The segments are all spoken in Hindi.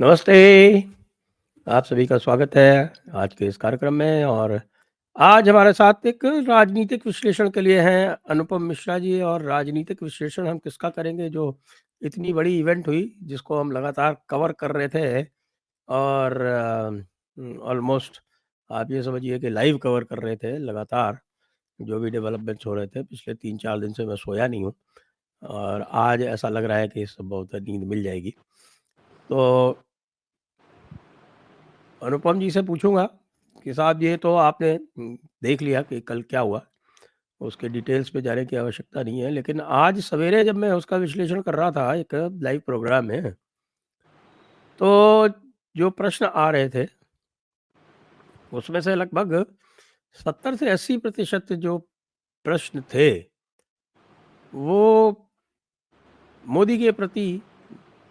नमस्ते, आप सभी का स्वागत है आज के इस कार्यक्रम में और आज हमारे साथ एक राजनीतिक विश्लेषण के लिए हैं अनुपम मिश्रा जी और राजनीतिक विश्लेषण हम किसका करेंगे जो इतनी बड़ी इवेंट हुई जिसको हम लगातार कवर कर रहे थे और ऑलमोस्ट आप ये समझिए कि लाइव कवर कर रहे थे लगातार जो भी डेवलपमेंट्स हो रहे थे पिछले 3-4 दिन से मैं सोया नहीं हूँ और आज ऐसा लग रहा है कि संभवतः नींद मिल जाएगी। तो अनुपम जी से पूछूँगा कि साहब ये तो आपने देख लिया कि कल क्या हुआ, उसके डिटेल्स पे जाने की आवश्यकता नहीं है। लेकिन आज सवेरे जब मैं उसका विश्लेषण कर रहा था एक लाइव प्रोग्राम में, तो जो प्रश्न आ रहे थे, उसमें से लगभग 70 से 80% जो प्रश्न थे, वो मोदी के प्रति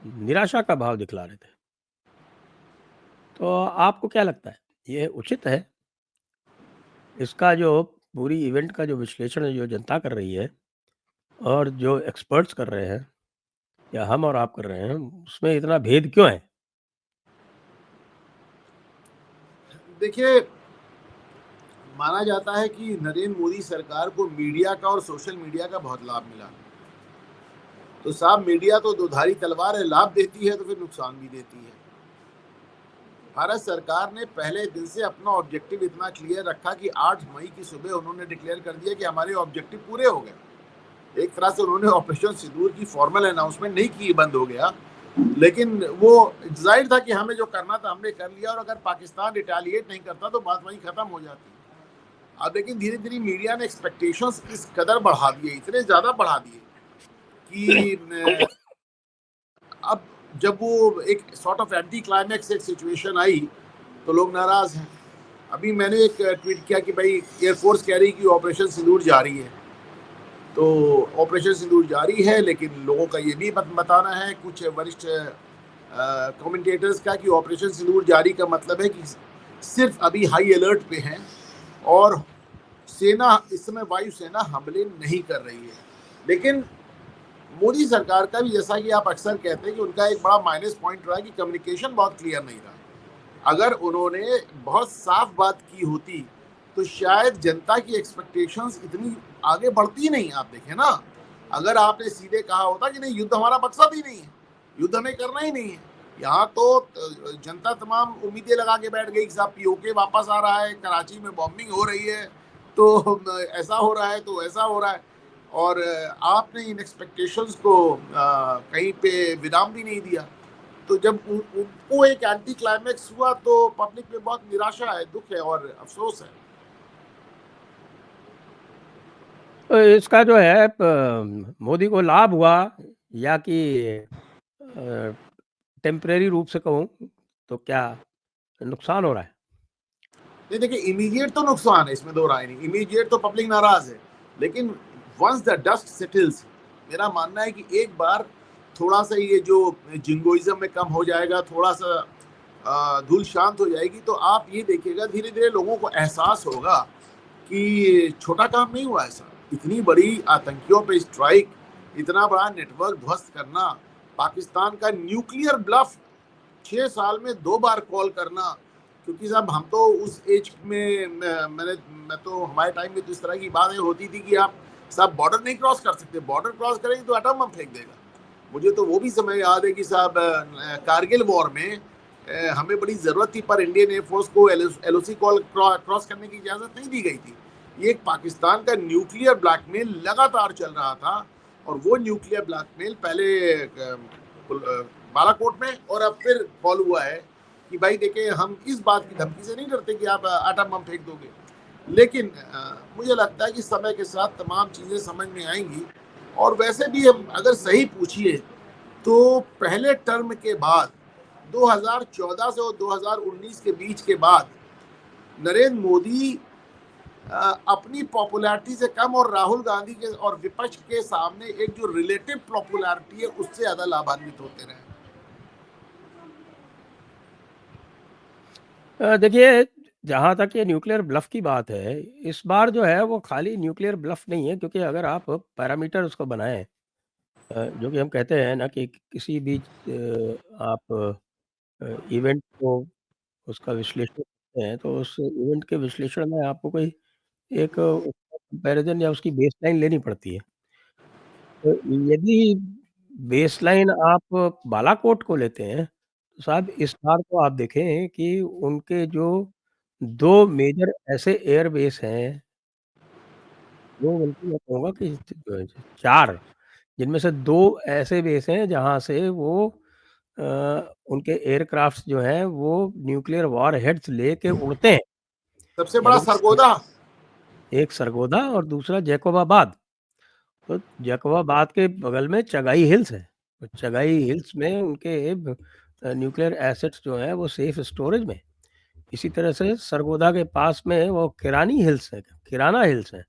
निराशा का भाव दिखला रहे थे। तो आपको क्या लगता है, ये उचित है? इसका जो पूरी इवेंट का जो विश्लेषण है, जो जनता कर रही है और जो एक्सपर्ट्स कर रहे हैं या हम और आप कर रहे हैं, उसमें इतना भेद क्यों है? देखिए, माना जाता है कि नरेंद्र मोदी सरकार को मीडिया का और सोशल मीडिया का बहुत लाभ मिला। तो साहब, मीडिया तो दोधारी तलवार है, लाभ देती है तो फिर नुकसान भी देती है। भारत सरकार ने पहले दिन से अपना ऑब्जेक्टिव इतना क्लियर रखा कि 8 मई की सुबह उन्होंने डिक्लेयर कर दिया कि हमारे ऑब्जेक्टिव पूरे हो गए। एक तरह से उन्होंने ऑपरेशन सिंदूर की फॉर्मल अनाउंसमेंट नहीं की, बंद हो गया, लेकिन वो जाहिर था कि हमें जो करना था हमने कर लिया, और अगर पाकिस्तान रिटेलिएट नहीं करता तो बात वहीं खत्म हो जाती। अब लेकिन धीरे धीरे मीडिया ने एक्सपेक्टेशंस इस कदर बढ़ा दिए, इतने ज्यादा बढ़ा दिए कि अब जब वो एक सॉर्ट ऑफ एंटी क्लाइमैक्स एक सिचुएशन आई तो लोग नाराज हैं। अभी मैंने एक ट्वीट किया कि भाई एयरफोर्स कह रही कि ऑपरेशन सिंदूर जारी है, तो ऑपरेशन सिंदूर जारी है, लेकिन लोगों का ये भी बताना है कुछ वरिष्ठ कमेंटेटर्स का कि ऑपरेशन सिंदूर जारी का मतलब है कि सिर्फ अभी हाई अलर्ट पे हैं और सेना इस समय वायुसेना हमले नहीं कर रही है। लेकिन मोदी सरकार का भी, जैसा कि आप अक्सर कहते हैं, कि उनका एक बड़ा माइनस पॉइंट रहा कि कम्युनिकेशन बहुत क्लियर नहीं रहा। अगर उन्होंने बहुत साफ बात की होती तो शायद जनता की एक्सपेक्टेशंस इतनी आगे बढ़ती नहीं। आप देखें ना, अगर आपने सीधे कहा होता कि नहीं, युद्ध हमारा मकसद ही नहीं है, युद्ध हमें करना ही नहीं है, यहाँ तो जनता तमाम उम्मीदें लगा के बैठ गई कि साहब पीओके वापस आ रहा है, कराची में बॉम्बिंग हो रही है, तो ऐसा हो रहा है, तो ऐसा हो रहा है, और आपने इन एक्सपेक्टेशंस को कहीं पे विराम भी नहीं दिया। तो जब उनको एक एंटी क्लाइमैक्स हुआ तो पब्लिक में बहुत निराशा है, दुख है और अफसोस है। तो इसका जो है मोदी को लाभ हुआ या कि टेम्परेरी रूप से कहूँ तो क्या नुकसान हो रहा है? नहीं, देखिए, इमीडिएट तो नुकसान है, इसमें दो राय नहीं, इमीडिएट तो पब्लिक नाराज है, लेकिन वंस द डस्ट सेटल्स, मेरा मानना है कि एक बार थोड़ा सा ये जो जिंगोइज्म में कम हो जाएगा, थोड़ा सा धूल शांत हो जाएगी, तो आप ये देखिएगा धीरे धीरे लोगों को एहसास होगा कि छोटा काम नहीं हुआ ऐसा। इतनी बड़ी आतंकियों पे स्ट्राइक, इतना बड़ा नेटवर्क ध्वस्त करना, पाकिस्तान का न्यूक्लियर ब्लफ 6 साल में 2 बार कॉल करना, क्योंकि साहब हम तो उस एज में मैं तो हमारे टाइम में तो इस तरह की बातें होती थी कि आप साहब बॉर्डर नहीं क्रॉस कर सकते, बॉर्डर क्रॉस करेंगे तो एटम बम फेंक देगा। मुझे तो वो भी समय याद है कि साहब कारगिल वॉर में हमें बड़ी जरूरत थी, पर इंडियन एयरफोर्स को एलओसी कॉल क्रॉस करने की इजाजत नहीं दी गई थी। ये एक पाकिस्तान का न्यूक्लियर ब्लैकमेल लगातार चल रहा था, और वो न्यूक्लियर ब्लैकमेल पहले बालाकोट में और अब फिर कॉल हुआ है कि भाई देखिए, हम इस बात की धमकी से नहीं डरते कि आप आटम बम फेंक दोगे। लेकिन मुझे लगता है कि समय के साथ तमाम चीजें समझ में आएंगी। और वैसे भी हम अगर सही पूछिए तो पहले टर्म के बाद 2014 से और 2019 के बीच के बाद नरेंद्र मोदी अपनी पॉपुलैरिटी से कम और राहुल गांधी के और विपक्ष के सामने एक जो रिलेटिव पॉपुलैरिटी है उससे ज्यादा लाभान्वित होते रहे। देखिए, जहाँ तक ये न्यूक्लियर ब्लफ़ की बात है, इस बार जो है वो खाली न्यूक्लियर ब्लफ़ नहीं है क्योंकि अगर आप पैरामीटर उसको बनाएँ जो कि हम कहते हैं ना कि किसी भी आप इवेंट को उसका विश्लेषण करते हैं, तो उस इवेंट के विश्लेषण में आपको कोई एक उसका कंपैरिज़न या उसकी बेसलाइन लेनी पड़ती है। तो यदि बेसलाइन आप बालाकोट को लेते हैं, तो साहब इस बार तो आप देखें कि उनके जो 2 मेजर ऐसे एयरबेस हैं, 2 बल्कि मैं कहूँगा कि 4, जिनमें से 2 ऐसे बेस हैं जहाँ से वो अ, उनके एयरक्राफ्ट्स जो हैं वो न्यूक्लियर वॉरहेड्स लेके उड़ते हैं। सबसे बड़ा यानी कि सरगोदा। एक सरगोधा और दूसरा जैकोबाबाद। तो जैकोबाबाद के बगल में चगाई हिल्स है। तो चगाई हिल्स में उनके न्यूक्लियर एसेट्स जो हैं वो सेफ स्टोरेज में। इसी तरह से सरगोधा के पास में वो किरानी हिल्स है, किराना हिल्स है।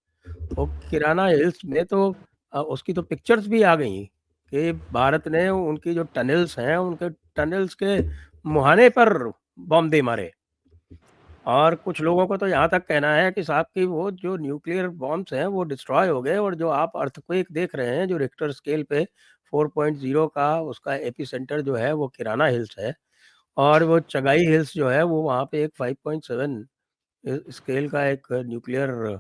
वो किराना हिल्स में तो उसकी तो पिक्चर्स भी आ गई कि भारत ने उनकी जो टनल्स हैं, उनके टनल्स के मुहाने पर बम दे मारे। और कुछ लोगों को तो यहाँ तक कहना है कि साहब कि वो जो न्यूक्लियर बॉम्ब्स हैं वो डिस्ट्रॉय हो गए, और जो आप अर्थक्वेक देख रहे हैं जो रिक्टर स्केल पे 4.0 का उसका एपिसेंटर जो है वो किराना हिल्स है, और वो चगाई हिल्स जो है वो वहाँ पे एक 5.7 स्केल का एक न्यूक्लियर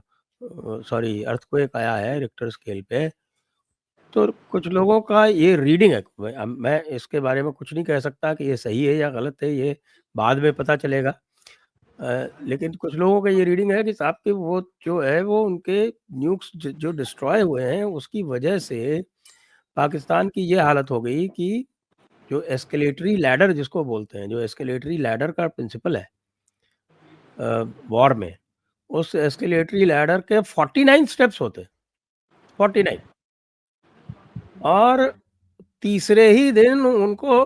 सॉरी अर्थक्वेक आया है रिक्टर स्केल पे। तो कुछ लोगों का ये रीडिंग है, मैं इसके बारे में कुछ नहीं कह सकता कि ये सही है या गलत है, ये बाद में पता चलेगा। लेकिन कुछ लोगों का ये रीडिंग है कि साहब कि वो जो है वो उनके न्यूक्स जो डिस्ट्रॉय हुए हैं उसकी वजह से पाकिस्तान की ये हालत हो गई कि जो एस्केलेटरी लैडर जिसको बोलते हैं, जो एस्केलेटरी लैडर का प्रिंसिपल है वॉर में, उस एस्केलेटरी लैडर के 49 स्टेप्स होते हैं, 49। और तीसरे ही दिन उनको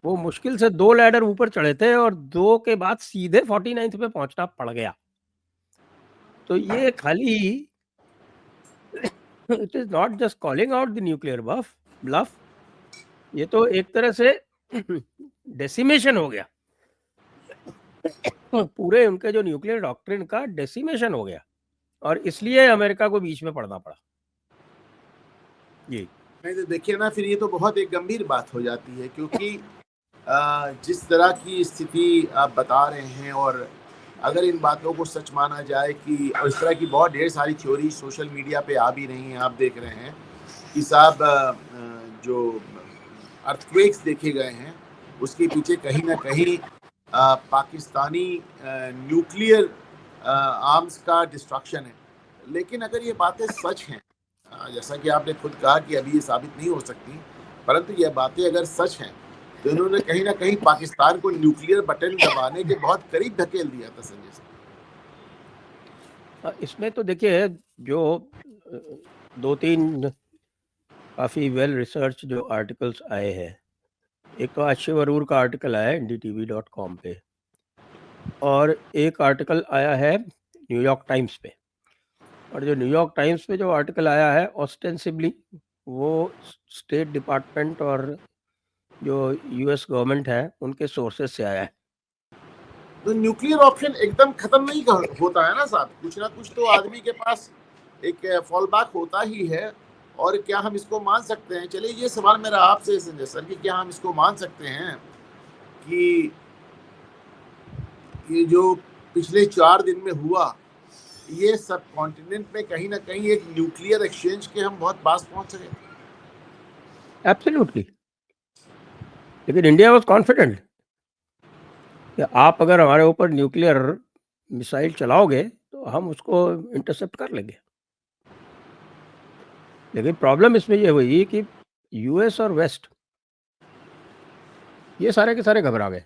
वो मुश्किल से 2 लैडर ऊपर चढ़े थे और 2 के बाद सीधे 49th पे पहुँचना पड़ गया। तो ये खाली it is not just calling out the nuclear bluff, ये तो एक तरह से डेसिमेशन हो गया। पूरे उनके जो न्यूक्लियर डॉक्ट्रिन का डेसिमेशन हो गया, और इसलिए अमेरिका को बीच में पड़ना पड़ा। जी। नहीं तो देखिए ना, फिर ये तो बहुत एक गंभीर बात हो जाती है, क्योंकि जिस तरह की स्थिति आप बता रहे हैं, और अगर इन बातों को सच माना जाए कि और इस तरह की बहुत ढेर सारी थ्योरी सोशल मीडिया पे आ भी रही हैं, आप देख रहे हैं कि साहब जो अर्थक्वेक्स देखे गए हैं उसके पीछे कहीं ना कहीं पाकिस्तानी न्यूक्लियर आर्म्स का डिस्ट्रक्शन है। लेकिन अगर ये बातें सच हैं, जैसा कि आपने खुद कहा कि अभी ये साबित नहीं हो सकती, परंतु ये बातें अगर सच हैं तो इन्होंने कहीं ना कहीं पाकिस्तान को न्यूक्लियर बटन दबाने के बहुत करीब धकेल दिया था संजय सर। इसमें तो देखिए जो 2-3 काफ़ी वेल रिसर्च जो आर्टिकल्स आए हैं। एक तो आज शिव अरूर का आर्टिकल आया है ndtv.com पे, और एक आर्टिकल आया है न्यूयॉर्क टाइम्स पे। और जो न्यूयॉर्क टाइम्स पे जो आर्टिकल आया है ऑस्टेंसिबली वो स्टेट डिपार्टमेंट और जो यूएस गवर्नमेंट है उनके सोर्सेज से आया है। तो न्यूक्लियर ऑप्शन एकदम खत्म नहीं होता है ना साहब, कुछ ना कुछ तो आदमी के पास एक फॉल बैक होता ही है। और क्या हम इसको मान सकते हैं, चलिए ये सवाल मेरा आपसे संजय सर कि क्या हम इसको मान सकते हैं कि ये जो पिछले 4 दिन में हुआ, ये सब कॉन्टिनेंट में कहीं ना कहीं एक न्यूक्लियर एक्सचेंज के हम बहुत पास पहुंच सके? एब्सोल्युटली। लेकिन इंडिया वाज कॉन्फिडेंट कि आप अगर हमारे ऊपर न्यूक्लियर मिसाइल चलाओगे तो हम उसको इंटरसेप्ट कर लेंगे। लेकिन प्रॉब्लम इसमें ये हुई कि यूएस और वेस्ट ये सारे के सारे घबरा गए।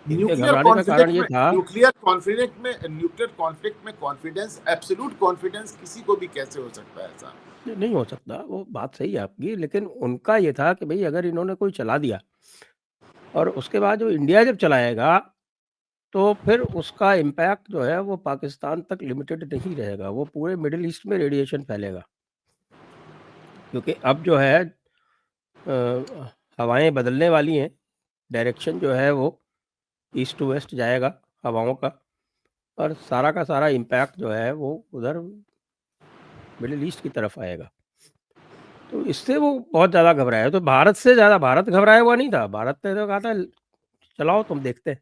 इनके न्यूक्लियर घबराने का कारण कॉन्फ्लिक्ट ये में था न्यूक्लियर कॉन्फ्लिक्ट में कॉन्फिडेंस, एब्सोल्यूट कॉन्फिडेंस किसी को भी कैसे हो सकता है ऐसा? नहीं हो सकता, वो बात सही है आपकी, लेकिन उनका ये था कि भई अगर इन्होंने कोई चला दिया और उसके बाद जो इंडिया जब चलाएगा, तो फिर उसका इम्पैक्ट जो है वो पाकिस्तान तक लिमिटेड नहीं रहेगा, वो पूरे मिडल ईस्ट में रेडिएशन फैलेगा। क्योंकि अब जो है हवाएँ बदलने वाली हैं, डायरेक्शन जो है वो ईस्ट टू वेस्ट जाएगा हवाओं का, और सारा का सारा इम्पैक्ट जो है वो उधर मिडल ईस्ट की तरफ आएगा। तो इससे वो बहुत ज़्यादा घबराया। तो भारत से ज़्यादा भारत घबराया हुआ नहीं था। भारत ने तो कहा था चलाओ तुम देखते हैं।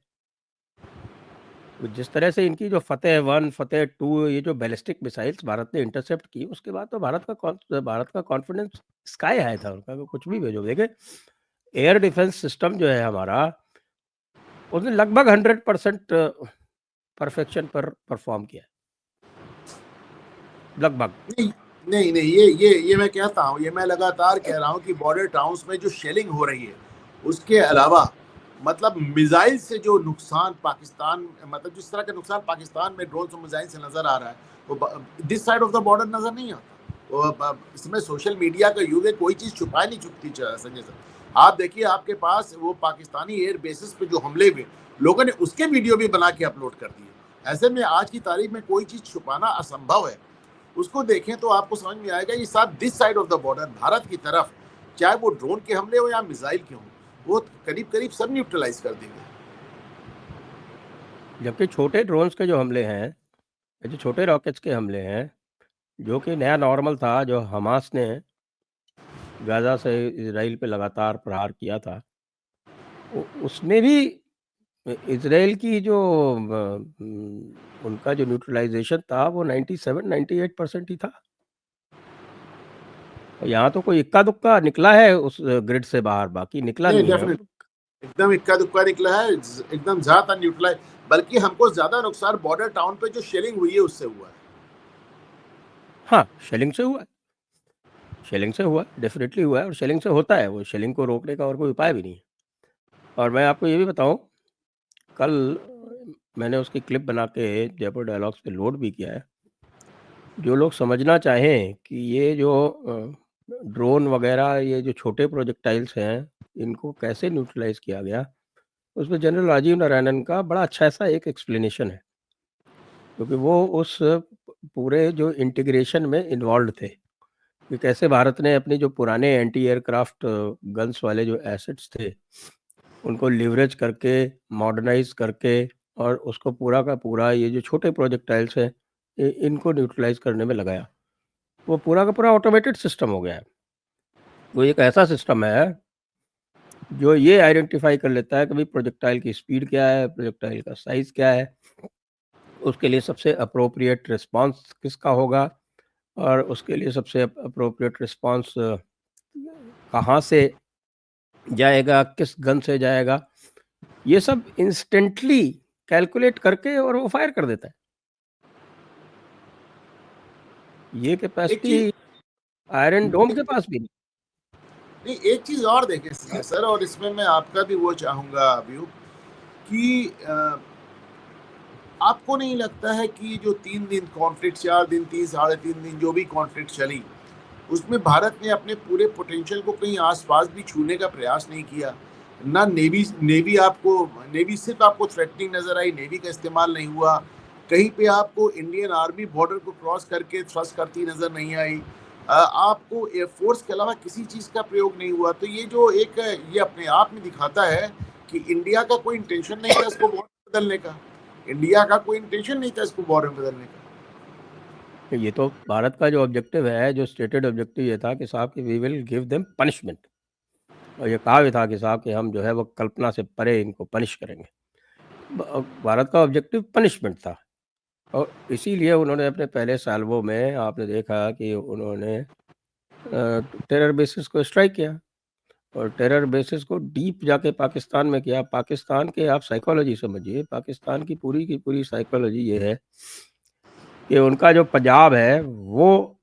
तो जिस तरह से इनकी जो फ़तेह 1, फ़तेह 2 ये जो बैलिस्टिक मिसाइल्स भारत ने इंटरसेप्ट की, उसके बाद तो भारत का कॉन्फिडेंस स्काई हाई था उनका, कुछ भी भेजो। देखिए एयर डिफेंस सिस्टम जो है हमारा, उसने लगभग 100% परफेक्शन पर परफॉर्म किया है, लगभग। नहीं नहीं नहीं, ये मैं कहता हूँ, ये मैं लगातार कह रहा हूँ कि बॉर्डर टाउन्स में जो शेलिंग हो रही है, उसके अलावा मतलब मिसाइल से जो नुकसान पाकिस्तान, मतलब जिस तरह का नुकसान पाकिस्तान में ड्रोन और मिसाइल से नजर आ रहा है, वो this side of the border नजर नहीं आता। इसमें सोशल मीडिया का युग है, कोई चीज छुपाई नहीं छुपती संजय सर। आप देखिए, आपके पास वो पाकिस्तानी एयर बेसिस पे जो हमले हुए, लोगों ने उसके वीडियो भी बना के अपलोड कर दिए। ऐसे में आज की तारीख में कोई चीज छुपाना असंभव है। उसको देखें तो आपको समझ में आएगा, ये साथ this side of the border Bharat की तरफ, चाहे वो ड्रोन के हमले हो या मिसाइल के हो, वो करीब करीब सब न्यूट्रलाइज कर देंगे। जबकि छोटे ड्रोन्स के जो हमले हैं, जो छोटे रॉकेट्स के हमले हैं, जो कि नया नॉर्मल था, जो हमास ने गाजा से इजराइल पे लगातार प्रहार किया था, उसमें भी इजराइल की जो उनका जो न्यूट्रलाइजेशन था वो 97-98% ही था। यहाँ तो कोई इक्का दुक्का निकला है उस ग्रिड से बाहर, बाकी निकला नहीं है। एकदम इक्का दुक्का निकला है, एकदम ज्यादा न्यूट्रलाइज। बल्कि हमको ज्यादा नुकसान बॉर्डर टाउन पे जो शेलिंग हुई है उससे हुआ है। हाँ, शेलिंग से हुआ है, शेलिंग से हुआ है, डेफिनेटली हुआ है, और शेलिंग से होता है। वो शेलिंग को रोकने का और कोई उपाय भी नहीं है। और मैं आपको ये भी बताऊं, कल मैंने उसकी क्लिप बना के जयपुर डायलॉग्स पे लोड भी किया है। जो लोग समझना चाहें कि ये जो ड्रोन वगैरह, ये जो छोटे प्रोजेक्टाइल्स हैं, इनको कैसे न्यूट्रलाइज किया गया, उसमें जनरल राजीव नारायणन का बड़ा अच्छा सा एक एक्सप्लेनेशन है, क्योंकि वो उस पूरे जो इंटीग्रेशन में इन्वॉल्व थे कि कैसे भारत ने अपने जो पुराने एंटी एयरक्राफ्ट गन्स वाले जो एसेट्स थे, उनको लिवरेज करके, मॉडर्नाइज करके, और उसको पूरा का पूरा ये जो छोटे प्रोजेक्टाइल्स हैं, इनको न्यूट्रलाइज करने में लगाया। वो पूरा का पूरा ऑटोमेटेड सिस्टम हो गया है। वो एक ऐसा सिस्टम है जो ये आइडेंटिफाई कर लेता है कि भाई प्रोजेक्टाइल की स्पीड क्या है, प्रोजेक्टाइल का साइज क्या है, उसके लिए सबसे अप्रोप्रिएट रिस्पांस किसका होगा, और उसके लिए सबसे अप्रोप्रिएट रिस्पांस कहाँ से जाएगा, किस गन से जाएगा, ये सब इंस्टेंटली कैलकुलेट करके और वो फायर कर देता है। ये एक कैपेसिटी चीज आयरन डोम के पास भी नहीं। नहीं, एक चीज और देखें सर, और इसमें मैं आपका भी वो चाहूंगा अभी कि आपको नहीं लगता है कि जो 3 दिन कॉन्फ्लिक्ट, 4 दिन, 3 साढ़े 3 दिन जो भी कॉन्फ्लिक्ट चली, उसमें भारत ने अपने पूरे पोटेंशियल को कहीं आसपास भी छूने का प्रयास नहीं किया? ना नेवी सिर्फ आपको थ्रेटनिंग नजर आई, नेवी का इस्तेमाल नहीं हुआ। कहीं पे आपको इंडियन आर्मी बॉर्डर को क्रॉस करके थ्रस्ट करती नजर नहीं आई। आपको एयरफोर्स के अलावा किसी चीज का प्रयोग नहीं हुआ। तो ये जो एक, ये अपने आप में दिखाता है कि इंडिया का कोई इंटेंशन नहीं था इसको बॉर्डर बदलने का। इंडिया का कोई इंटेंशन नहीं था इसको बॉर्डर बदलने का। ये तो भारत का जो ऑब्जेक्टिव है, जो स्टेटेड ऑब्जेक्टिव ये था कि साहब कि we will give them punishment, और ये कहा भी था कि साहब कि हम जो है वो कल्पना से परे इनको पनिश करेंगे। भारत का ऑब्जेक्टिव पनिशमेंट था, और इसीलिए उन्होंने अपने पहले साल्वो में आपने देखा कि उन्होंने टेरर बेसिस को स्ट्राइक किया, और टेरर बेसिस को डीप जाके पाकिस्तान में किया। पाकिस्तान के आप साइकोलॉजी समझिए, पाकिस्तान की पूरी साइकोलॉजी ये है कि उनका जो पंजाब है वो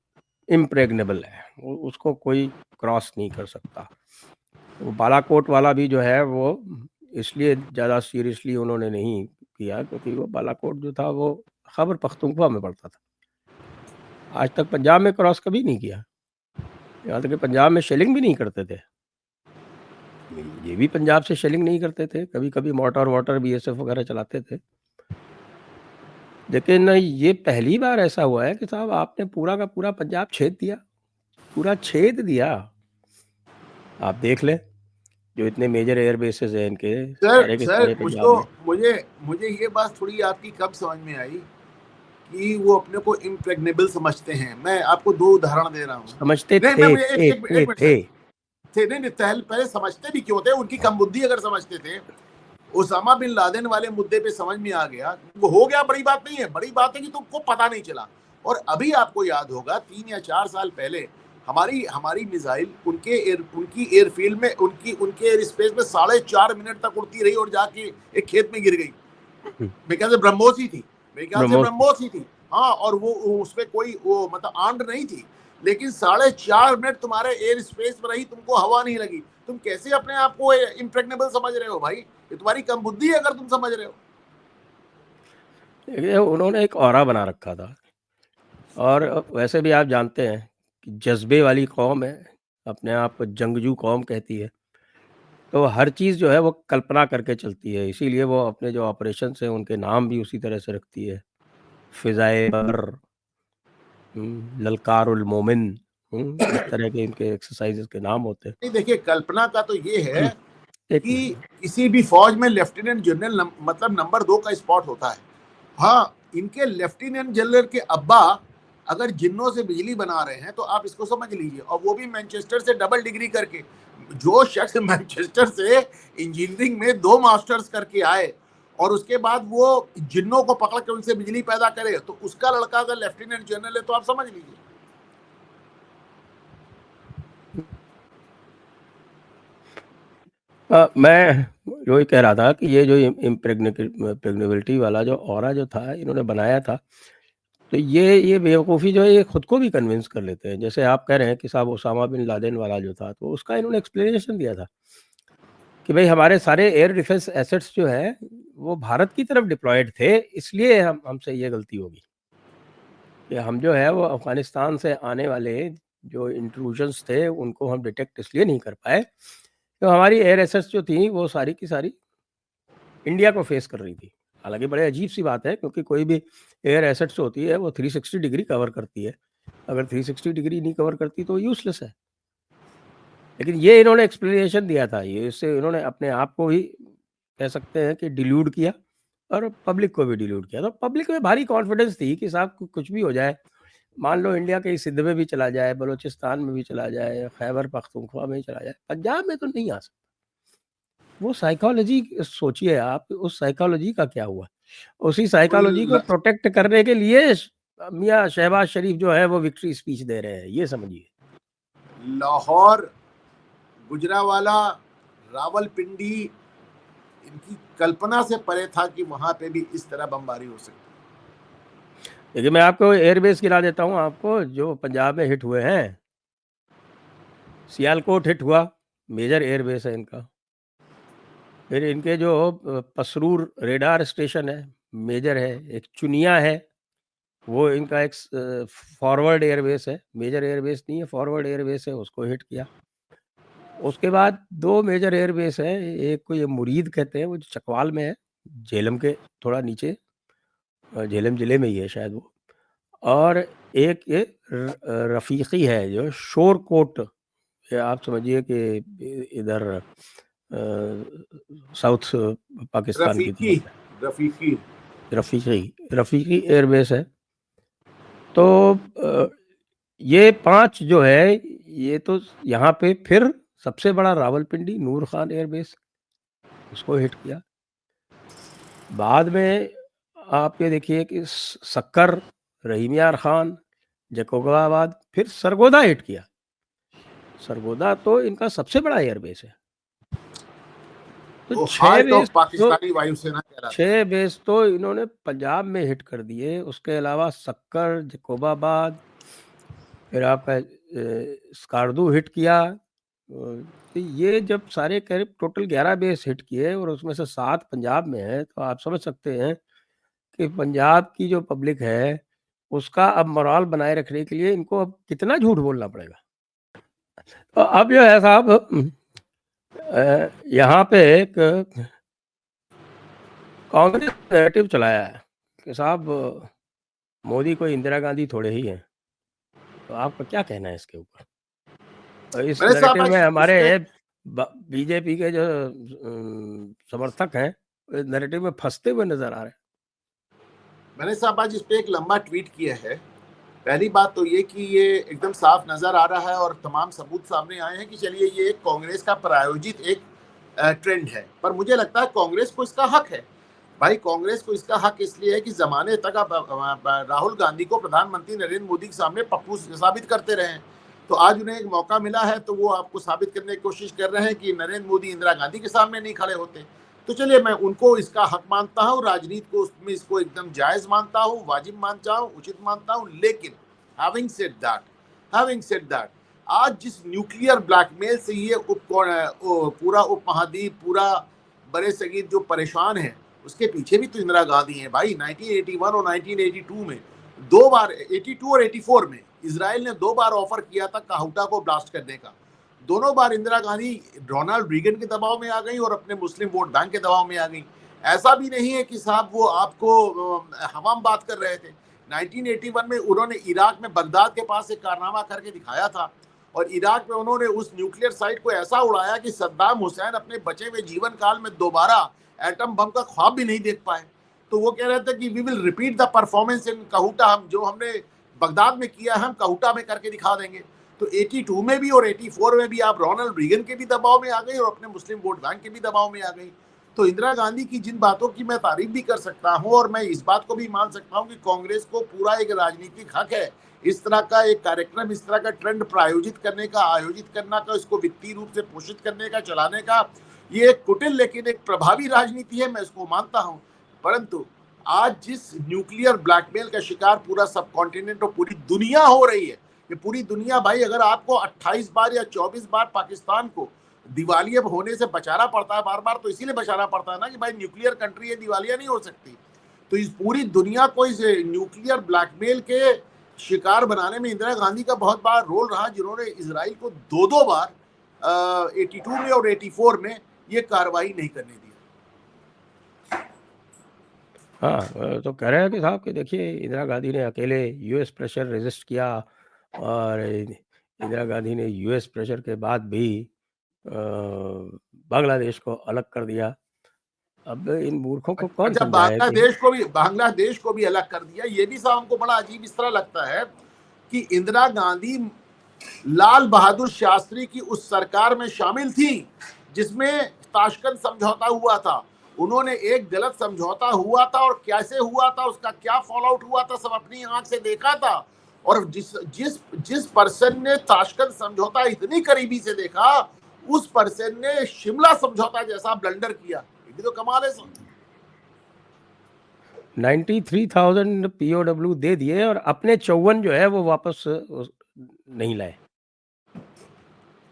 इम्प्रेग्नेबल है, उसको कोई क्रॉस नहीं कर सकता। वो बालाकोट वाला भी जो है वो इसलिए ज़्यादा सीरियसली उन्होंने नहीं किया, क्योंकि वो बालाकोट जो था वो खैबर पख्तूनख्वा में पड़ता था। आज तक पंजाब में क्रॉस कभी नहीं किया, यहाँ तक कि पंजाब में शेलिंग भी नहीं करते थे। ये भी पंजाब से शेलिंग नहीं करते थे, कभी-कभी मॉर्टार वाटर बीएसएफ वगैरह चलाते थे। लेकिन ये पहली बार ऐसा हुआ है कि साहब आपने पूरा का पूरा पंजाब छेद दिया, पूरा छेद दिया। आप देख लें, जो इतने मेजर एयर बेसेस हैं इनके, सर सारे के सर सारे पंजाब मुझको में। मुझे मुझे ये बात थोड़ी आपकी कब समझ में आई कि वो अपने को इम्प्रेग्नेबल समझते हैं। मैं आपको 2 उदाहरण दे रहा हूँ। समझते नहीं, थे मैं एक थे एक थे मिनट थे थे नहीं, पहले समझते भी क्यों थे? उनकी कम बुद्धि अगर समझते थे, ओसामा बिन लादेन वाले मुद्दे पे समझ में आ गया, वो हो गया, बड़ी बात नहीं है। बड़ी बात है कि तुमको पता नहीं चला। और अभी आपको याद होगा 3 या 4 साल पहले हमारी हमारी मिसाइल उनकी एयरफील्ड में, उनके एयर स्पेस में 4.5 मिनट तक उड़ती रही और जाके एक खेत में गिर गई। मेरे ख्याल से ब्रह्मोस ही थी, मेरे ख्याल से ब्रह्मोस। ब्रह्मोस ही थी। हाँ, और वो उसमें कोई वो मतलब आर्म्ड नहीं थी, लेकिन 4.5 मिनट तुम्हारे एयर स्पेस में रही, तुमको हवा नहीं लगी। तुम कैसे अपने आप को इम्प्रेग्नेबल समझ रहे हो भाई? ये तुम्हारी कम बुद्धि है अगर तुम समझ रहे हो। देखिए, उन्होंने एक ऑरा बना रखा था, और वैसे भी आप जानते हैं कि जज्बे वाली कौम है, अपने आप को जंगजू कौम कहती है, तो हर चीज़ जो है वो कल्पना करके चलती है। इसीलिए वो अपने जो ऑपरेशंस हैं उनके नाम भी उसी तरह से रखती है। फ़िज़ाए बर, ललकारुल मोमिन, इस तरह के इनके एक्सरसाइज़ेज़ के नाम होते हैं। नहीं, देखिए, कल्पना का तो ये है एक कि मिनट। किसी भी फौज में लेफ्टिनेंट जनरल मतलब नंबर 2 का स्पॉट होता है। हाँ, इनके लेफ्टिनेंट जनरल के अब्बा अगर जिन्नों से बिजली बना रहे हैं तो आप इसको समझ लीजिए, और वो भी मैनचेस्टर से डबल डिग्री करके। जो शख्स मैनचेस्टर से इंजीनियरिंग में 2 मास्टर्स करके आए और उसके बाद वो जिन्नों को पकड़ के उनसे बिजली पैदा करे, तो उसका लड़का अगर लेफ्टिनेंट जनरल है तो आप समझ लीजिए। मैं वही कह रहा था कि ये जो इम्प्रेग्नेबिलिटी वाला जो ऑरा जो था इन्होंने बनाया था, तो ये बेवकूफ़ी जो है ये खुद को भी कन्विंस कर लेते हैं। जैसे आप कह रहे हैं कि साहब ओसामा बिन लादेन वाला जो था, तो उसका इन्होंने एक्सप्लेनेशन दिया था कि भई हमारे सारे एयर डिफेंस एसेट्स जो हैं, वो भारत की तरफ डिप्लॉयड थे, इसलिए हमसे ये गलती होगी कि हम जो है वो अफ़गानिस्तान से आने वाले जो इंट्रूजन्स थे, उनको हम डिटेक्ट इसलिए नहीं कर पाए, तो हमारी एयर एसेट्स जो थी, वो सारी की सारी इंडिया को फेस कर रही थी। हालाँकि बड़े अजीब-सी बात है, क्योंकि कोई भी एयर एसेट्स होती है वो 360 डिग्री कवर करती है। अगर 360 डिग्री नहीं कवर करती तो यूज़लेस है। लेकिन ये इन्होंने एक्सप्लेनेशन दिया था, ये इससे इन्होंने अपने आप को भी कह सकते हैं कि डिल्यूड किया और पब्लिक को भी डिल्यूड किया। तो पब्लिक में भारी कॉन्फिडेंस थी कि साहब कुछ भी हो जाए, मान लो इंडिया के सिंध में भी चला जाए, बलूचिस्तान में भी चला जाए, खैबर पख्तूनख्वा में ही चला जाए, पंजाब में तो नहीं आ सकता। वो साइकोलॉजी सोचिए आप, उस साइकोलॉजी का क्या हुआ? उसी साइकोलॉजी को प्रोटेक्ट करने के लिए मियाँ शहबाज शरीफ जो है वो विक्ट्री स्पीच दे रहे हैं, ये समझिए। लाहौर, गुजरावाला, रावलपिंडी, इनकी कल्पना से परे था कि वहां पे भी इस तरह बमबारी हो सकती। देखिए, मैं आपको एयरबेस गिना देता हूँ आपको, जो पंजाब में हिट हुए हैं। सियालकोट हिट हुआ, मेजर एयरबेस है इनका। फिर इनके जो पसरूर रेडार स्टेशन है, मेजर है। एक चुनिया है, वो इनका एक फॉरवर्ड एयरबेस है, मेजर एयरबेस नहीं है, फॉरवर्ड एयरबेस है, उसको हिट किया। उसके बाद 2 मेजर एयरबेस हैं, एक को ये मुरीद कहते हैं, वो जो चकवाल में है, झेलम के थोड़ा नीचे, झेलम ज़िले में ही है शायद वो। और एक ये रफ़ीकी है जो शोरकोट, ये आप समझिए कि इधर साउथ पाकिस्तान की रफीकी, तरफ है। रफीकी। रफ़ीकी एयरबेस है। तो ये 5 जो है, ये तो यहाँ पे फिर सबसे बड़ा रावलपिंडी नूर खान एयरबेस, उसको हिट किया। बाद में आप ये देखिए कि सक्कर, रहीम यार खान, जकोबाबाद, फिर सरगोदा हिट किया। सरगोदा तो इनका सबसे बड़ा एयरबेस है। तो वो 6 हार्ट बेस ऑफ तो पाकिस्तानी वायुसेना कहलाता है। 6 बेस तो इन्होंने पंजाब में हिट कर दिए। उसके अलावा सक्कर, जकोबाबाद, फिर आपका स्कार्दू हिट किया। तो ये जब सारे करीब टोटल 11 बेस हिट किए और उसमें से 7 पंजाब में हैं, तो आप समझ सकते हैं कि पंजाब की जो पब्लिक है, उसका अब मोराल बनाए रखने के लिए इनको अब कितना झूठ बोलना पड़ेगा। तो अब जो है साहब, यहाँ पे एक कांग्रेस नैरेटिव चलाया है कि साहब मोदी कोई इंदिरा गांधी थोड़े ही हैं। तो आपका क्या कहना है इसके ऊपर? और इस मैंने साहब नैरेटिव में हमारे इसमें बीजेपी के जो समर्थक हैं, इस नैरेटिव में फंसते हुए नजर आ रहे हैं। मैंने साहब आज इस पे एक लंबा ट्वीट किया है। पहली बात तो ये कि ये एकदम साफ नजर आ रहा है और तमाम सबूत सामने आए हैं कि चलिए ये एक कांग्रेस का प्रायोजित एक ट्रेंड है, पर मुझे लगता है कांग्रेस को इसका हक है। भाई कांग्रेस को इसका हक इसलिए है कि जमाने तक आप राहुल गांधी को प्रधानमंत्री नरेंद्र मोदी के सामने पप्पू साबित करते रहे हैं। तो आज उन्हें एक मौका मिला है तो वो आपको साबित करने की कोशिश कर रहे हैं कि नरेंद्र मोदी इंदिरा गांधी के सामने नहीं खड़े होते। तो चलिए मैं उनको इसका हक मानता हूँ, राजनीति को उसमें इसको एकदम जायज मानता हूँ, वाजिब मानता हूँ, उचित मानता हूँ। लेकिन हैविंग सेड दैट आज जिस न्यूक्लियर ब्लैकमेल से ये पूरा उपमहाद्वीप, पूरा बड़े सगीर जो परेशान है, उसके पीछे भी तो इंदिरा गांधी है भाई। 1981 और 1982 में दो बार, 82 और 84 में इजराइल ने 2 बार ऑफर किया था काहुटा को ब्लास्ट करने का। दोनों बार इंदिरा गांधी रोनाल्ड रीगन के दबाव में आ गई और अपने मुस्लिम वोट बैंक के दबाव में आ गई। ऐसा भी नहीं है कि साहब वो आपको हवाम बात कर रहे थे। 1981 में उन्होंने इराक में बगदाद के पास एक कारनामा करके दिखाया था और इराक में उन्होंने उस न्यूक्लियर साइट को ऐसा उड़ाया कि सद्दाम हुसैन अपने बचे हुए जीवन काल में दोबारा एटम बम का ख्वाब भी नहीं देख पाए। तो वो कह रहे थे कि we will repeat the performance in Kahuta, हम जो हमने बगदाद में किया हम कहूटा में करके दिखा देंगे। तो 82 में भी और 84 में भी आप रोनाल्ड रीगन के भी दबाव में आ गई और अपने मुस्लिम वोट बैंक के भी दबाव में आ गई। तो इंदिरा गांधी की जिन बातों की मैं तारीफ भी कर सकता हूं और मैं इस बात को भी मान सकता हूं कि कांग्रेस को पूरा एक राजनीतिक हक है इस तरह का एक कार्यक्रम, इस तरह का ट्रेंड प्रायोजित करने का, आयोजित करने का, इसको वित्तीय रूप से पोषित करने का, चलाने का। ये एक कुटिल लेकिन एक प्रभावी राजनीति है, मैं इसको मानता हूं। परंतु आज जिस न्यूक्लियर ब्लैकमेल का शिकार पूरा सब कॉन्टिनेंट और पूरी दुनिया हो रही है, ये पूरी दुनिया भाई, अगर आपको 28 बार या 24 बार पाकिस्तान को दिवालिया होने से बचाना पड़ता है बार बार, तो इसीलिए बचाना पड़ता है ना कि भाई न्यूक्लियर कंट्री है, दिवालिया नहीं हो सकती। तो इस पूरी दुनिया को इस न्यूक्लियर ब्लैकमेल के शिकार बनाने में इंदिरा गांधी का बहुत बड़ा रोल रहा, जिन्होंने इजराइल को 2 बार 82 में और 84 में ये कार्रवाई नहीं करने दी। हाँ, तो कह रहे हैं कि साहब कि देखिए इंदिरा गांधी ने अकेले यूएस प्रेशर रेजिस्ट किया और इंदिरा गांधी ने यूएस प्रेशर के बाद भी बांग्लादेश को अलग कर दिया। अब इन मूर्खों को कौन अच्छा, समझाए कि बांग्लादेश को भी अलग कर दिया। ये भी साहब हमको बड़ा अजीब इस तरह लगता है कि इंदिरा गांधी लाल बहादुर शास्त्री की उस सरकार में शामिल थी जिसमें ताशकंद समझौता हुआ था। उन्होंने एक गलत समझौता हुआ था और कैसे हुआ था, उसका क्या फॉल आउट हुआ था, सब अपनी आंख से देखा था। और जिस जिस जिस पर्सन ने ताशकंद समझौता इतनी करीबी से देखा, उस पर्सन ने शिमला समझौता जैसा ब्लंडर किया। ये तो कमाल है सर। 93,000 पीओडब्ल्यू दे दिए और अपने 54 जो है वो वापस नहीं लाए।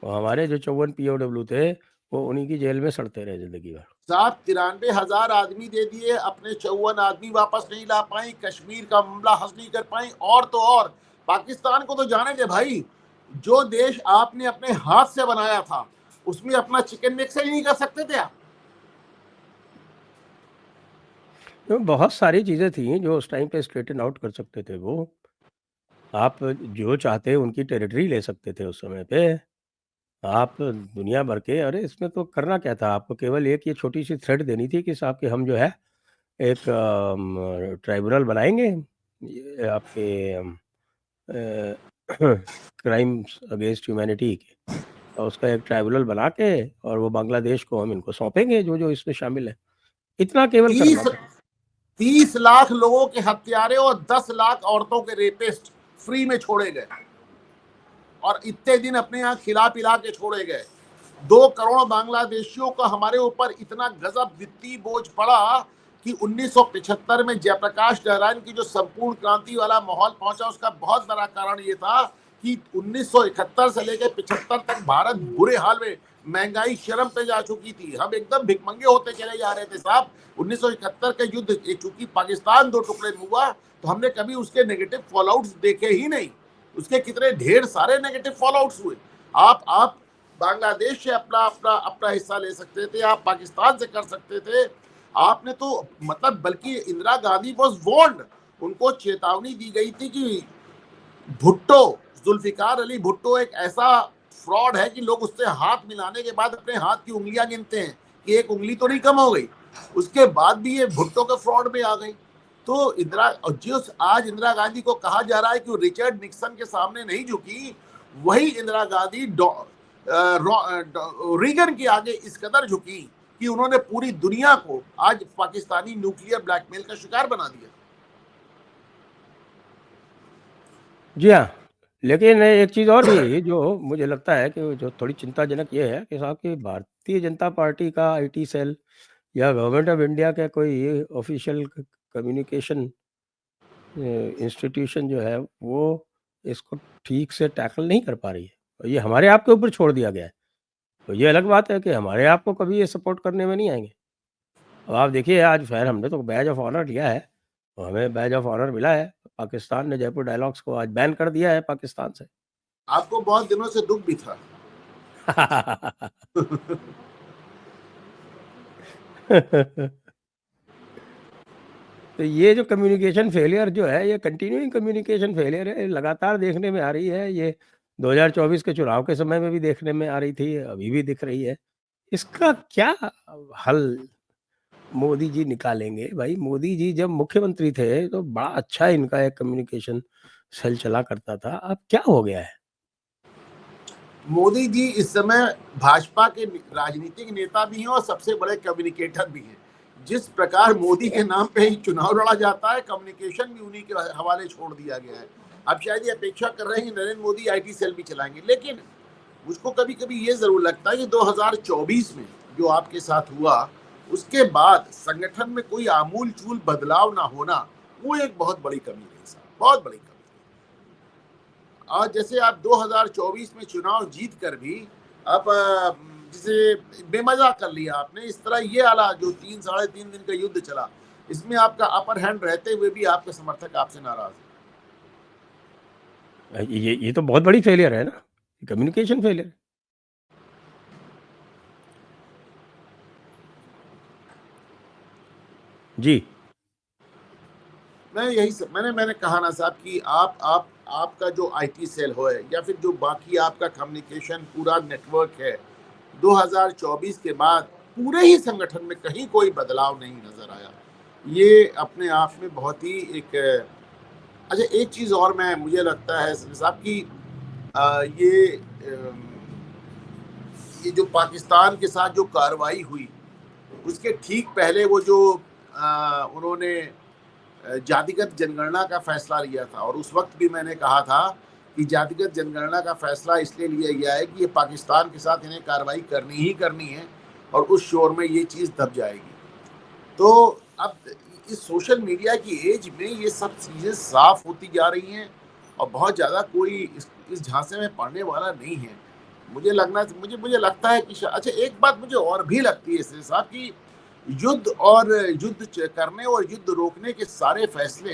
और हमारे जो 54 पीओडब्ल्यू थे वो उन्हीं की जेल में सड़ते रहे जिंदगी भर। साहब 93,000 आदमी दे दिए, अपने 54 आदमी वापस नहीं ला पाई, कश्मीर का मामला हल नहीं कर पाई। और तो और पाकिस्तान को तो जाने दे भाई, जो देश आपने अपने हाथ से बनाया था उसमें अपना चिकन मिक्स ही नहीं कर सकते थे आप। तो बहुत सारी चीजें थी जो उस टाइम पे स्ट्रेटन आउट कर सकते थे। वो आप जो चाहते उनकी टेरिटरी ले सकते थे उस समय पे। आप दुनिया भर के, अरे इसमें तो करना क्या था, आपको केवल एक ये छोटी सी थ्रेड देनी थी कि साहब कि हम जो है एक ट्राइब्यूनल बनाएंगे ये आपके क्राइम्स अगेंस्ट ह्यूमैनिटी के, और उसका एक ट्राइब्यूनल बना के और वो बांग्लादेश को हम इनको सौंपेंगे जो जो इसमें शामिल है। इतना केवल करना था। 30 लाख लोगों के हत्यारे और 10 लाख औरतों के रेपिस्ट फ्री में छोड़े गए और इतने दिन अपने यहाँ खिला पिला के छोड़े गए। 2 करोड़ बांग्लादेशियों का हमारे ऊपर इतना गजब वित्तीय बोझ पड़ा कि 1975 में जयप्रकाश नारायण की जो संपूर्ण क्रांति वाला माहौल पहुंचा, उसका बहुत बड़ा कारण ये था कि 1971 से लेकर 75 तक भारत बुरे हाल में, महंगाई शर्म पे जा चुकी थी, हम एकदम भिकमंगे होते चले जा रहे थे साहब। 1971 के युद्ध चूंकि पाकिस्तान 2 टुकड़े में हुआ तो हमने कभी उसके नेगेटिव फॉलोआउट्स देखे ही नहीं। उसके कितने ढेर सारे नेगेटिव फॉलोआउट्स हुए। आप बांग्लादेश से अपना हिस्सा ले सकते थे, आप पाकिस्तान से कर सकते थे। आपने तो मतलब, बल्कि इंदिरा गांधी वाज वार्न्ड, उनको चेतावनी दी गई थी कि भुट्टो, जुल्फिकार अली भुट्टो एक ऐसा फ्रॉड है कि लोग उससे हाथ मिलाने के बाद अपने हाथ की उंगलियां गिनते हैं कि एक उंगली तो नहीं कम हो गई। उसके बाद भी ये भुट्टो के फ्रॉड में आ गई। तो आज इंदिरा गांधी को कहा जा रहा है कि वो रिचर्ड निक्सन के सामने नहीं झुकी, वही इंदिरा गांधी रीगन के आगे इस कदर झुकी कि उन्होंने पूरी दुनिया को आज पाकिस्तानी न्यूक्लियर ब्लैकमेल का शिकार बना दिया। जी हाँ, लेकिन एक चीज़ और भी जो मुझे लगता है कि जो थोड़ी चिंताजनक ये है कि साहब कि भारतीय जनता पार्टी का आईटी सेल या गवर्नमेंट ऑफ इंडिया का कोई ऑफिशियल कम्युनिकेशन इंस्टीट्यूशन जो है वो इसको ठीक से टैकल नहीं कर पा रही है और ये हमारे आप के ऊपर छोड़ दिया गया है। तो ये अलग बात है कि हमारे आप को कभी ये सपोर्ट करने में नहीं आएँगे। अब आप देखिए आज ख़ैर हमने तो बैज ऑफ ऑनर लिया है, तो हमें बैज ऑफ ऑनर मिला है। पाकिस्तान ने जयपुर डायलॉग्स को आज बैन कर दिया है पाकिस्तान से। आपको बहुत दिनों से दुख भी था। तो ये जो कम्युनिकेशन फेलियर जो है, ये कंटिन्यूइंग कम्युनिकेशन फेलियर है, लगातार देखने में आ रही है। ये 2024 के चुनाव के समय में भी देखने में आ रही थी, अभी भी दिख रही है। इसका क्या हल मोदी जी निकालेंगे? भाई मोदी जी जब मुख्यमंत्री थे, तो बड़ा अच्छा इनका एक कम्युनिकेशन सेल चला करता था। अब क्या हो गया है? मोदी जी इस समय भाजपा के राजनीतिक नेता भी हैं और सबसे बड़े कम्युनिकेटर भी हैं। जिस प्रकार मोदी के नाम पे ही चुनाव लड़ा जाता है, कम्युनिकेशन भी उन्हीं के हवाले छोड़ दिया गया है। अब शायद ये अपेक्षा कर रहे हैं कि नरेंद्र मोदी आईटी सेल भी चलाएंगे, लेकिन मुझको कभी कभी ये जरूर लगता है कि 2024 में जो आपके साथ हुआ, उसके बाद संगठन में कोई आमूल चूल बदलाव ना होना, वो एक बहुत बड़ी कमी रही साहब, बहुत बड़ी कमी। और जैसे आप 2024 में चुनाव जीत कर भी अब जिसे बेमजा कर लिया आपने, इस तरह ये आला जो 3 साढ़े 3 दिन का युद्ध चला, इसमें आपका अपर हैंड रहते हुए भी आपके समर्थक आपसे नाराज हैं। ये तो बहुत बड़ी फेलियर है ना, कम्युनिकेशन फेलियर। जी। मैंने कहा ना साहब कि आपका जो आईटी सेल हो है या फिर जो बाकी आपका कम्युनिकेशन पूरा नेटवर्क है, 2024 के बाद पूरे ही संगठन में कहीं कोई बदलाव नहीं नजर आया। ये अपने आप में बहुत ही एक अच्छा, एक चीज और मैं मुझे लगता है साहब कि ये जो पाकिस्तान के साथ जो कार्रवाई हुई, उसके ठीक पहले वो जो उन्होंने जातिगत जनगणना का फैसला लिया था, और उस वक्त भी मैंने कहा था कि जातिगत जनगणना का फैसला इसलिए लिया गया है कि ये पाकिस्तान के साथ इन्हें कार्रवाई करनी ही करनी है और उस शोर में ये चीज़ दब जाएगी। तो अब इस सोशल मीडिया की एज में ये सब चीज़ें साफ होती जा रही हैं और बहुत ज़्यादा कोई इस झांसे में पड़ने वाला नहीं है। मुझे लगता है कि अच्छा, एक बात मुझे और भी लगती है इससे साहब कि युद्ध करने और युद्ध रोकने के सारे फैसले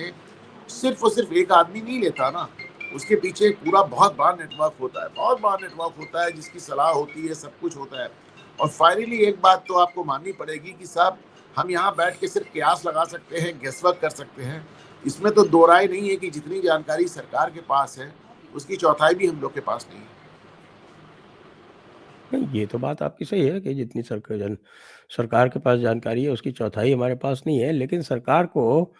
सिर्फ और सिर्फ एक आदमी नहीं लेता ना, उसके पीछे एक पूरा बहुत बड़ा नेटवर्क होता है, बहुत बड़ा नेटवर्क होता है जिसकी सलाह होती है, सब कुछ होता है। और फाइनली एक बात तो आपको माननी पड़ेगी कि साहब, हम यहाँ बैठ के सिर्फ कयास लगा सकते हैं, गेसवर्क कर सकते हैं। इसमें तो दो राय नहीं है कि जितनी जानकारी सरकार के पास है, उसकी चौथाई भी हम लोग के पास नहीं है। नहीं, ये तो बात आपकी सही है कि जितनी सरकार के पास जानकारी है, उसकी चौथाई हमारे पास नहीं है। लेकिन सरकार को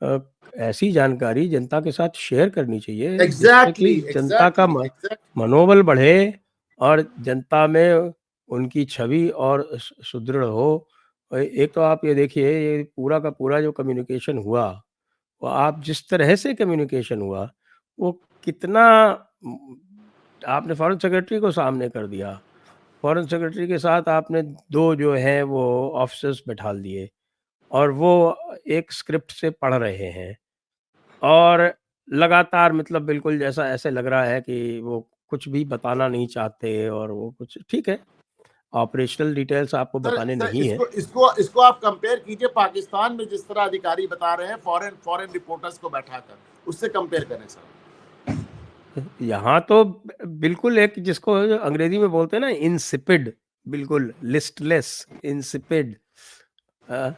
अ, ऐसी जानकारी जनता के साथ शेयर करनी चाहिए, जिससे कि एग्जैक्टली, जनता का एग्जैक्टली, एग्जैक्टली। मनोबल बढ़े और जनता में उनकी छवि और सुदृढ़ हो। एक तो आप ये देखिए, ये पूरा का पूरा जो कम्युनिकेशन हुआ, वो आप जिस तरह से कम्युनिकेशन हुआ, वो कितना उम, आपने फॉरेन सेक्रेटरी को सामने कर दिया। फॉरेन सेक्रेटरी के साथ आपने 2 जो हैं वो ऑफ़िसर्स बैठाल दिए और वो एक स्क्रिप्ट से पढ़ रहे हैं और लगातार मतलब बिल्कुल जैसा ऐसे लग रहा है कि वो कुछ भी बताना नहीं चाहते और वो कुछ ठीक है, ऑपरेशनल डिटेल्स आपको सर बताने सर नहीं है। इसको आप कंपेयर कीजिए पाकिस्तान में जिस तरह अधिकारी बता रहे हैं फॉरेन फॉरेन रिपोर्टर्स को बैठाकर, उससे कंपेयर करें सर। यहाँ तो बिल्कुल एक जिसको अंग्रेजी में बोलते हैं ना इंसिपिड, बिल्कुल लिस्टलेस, इंसिपिड अ,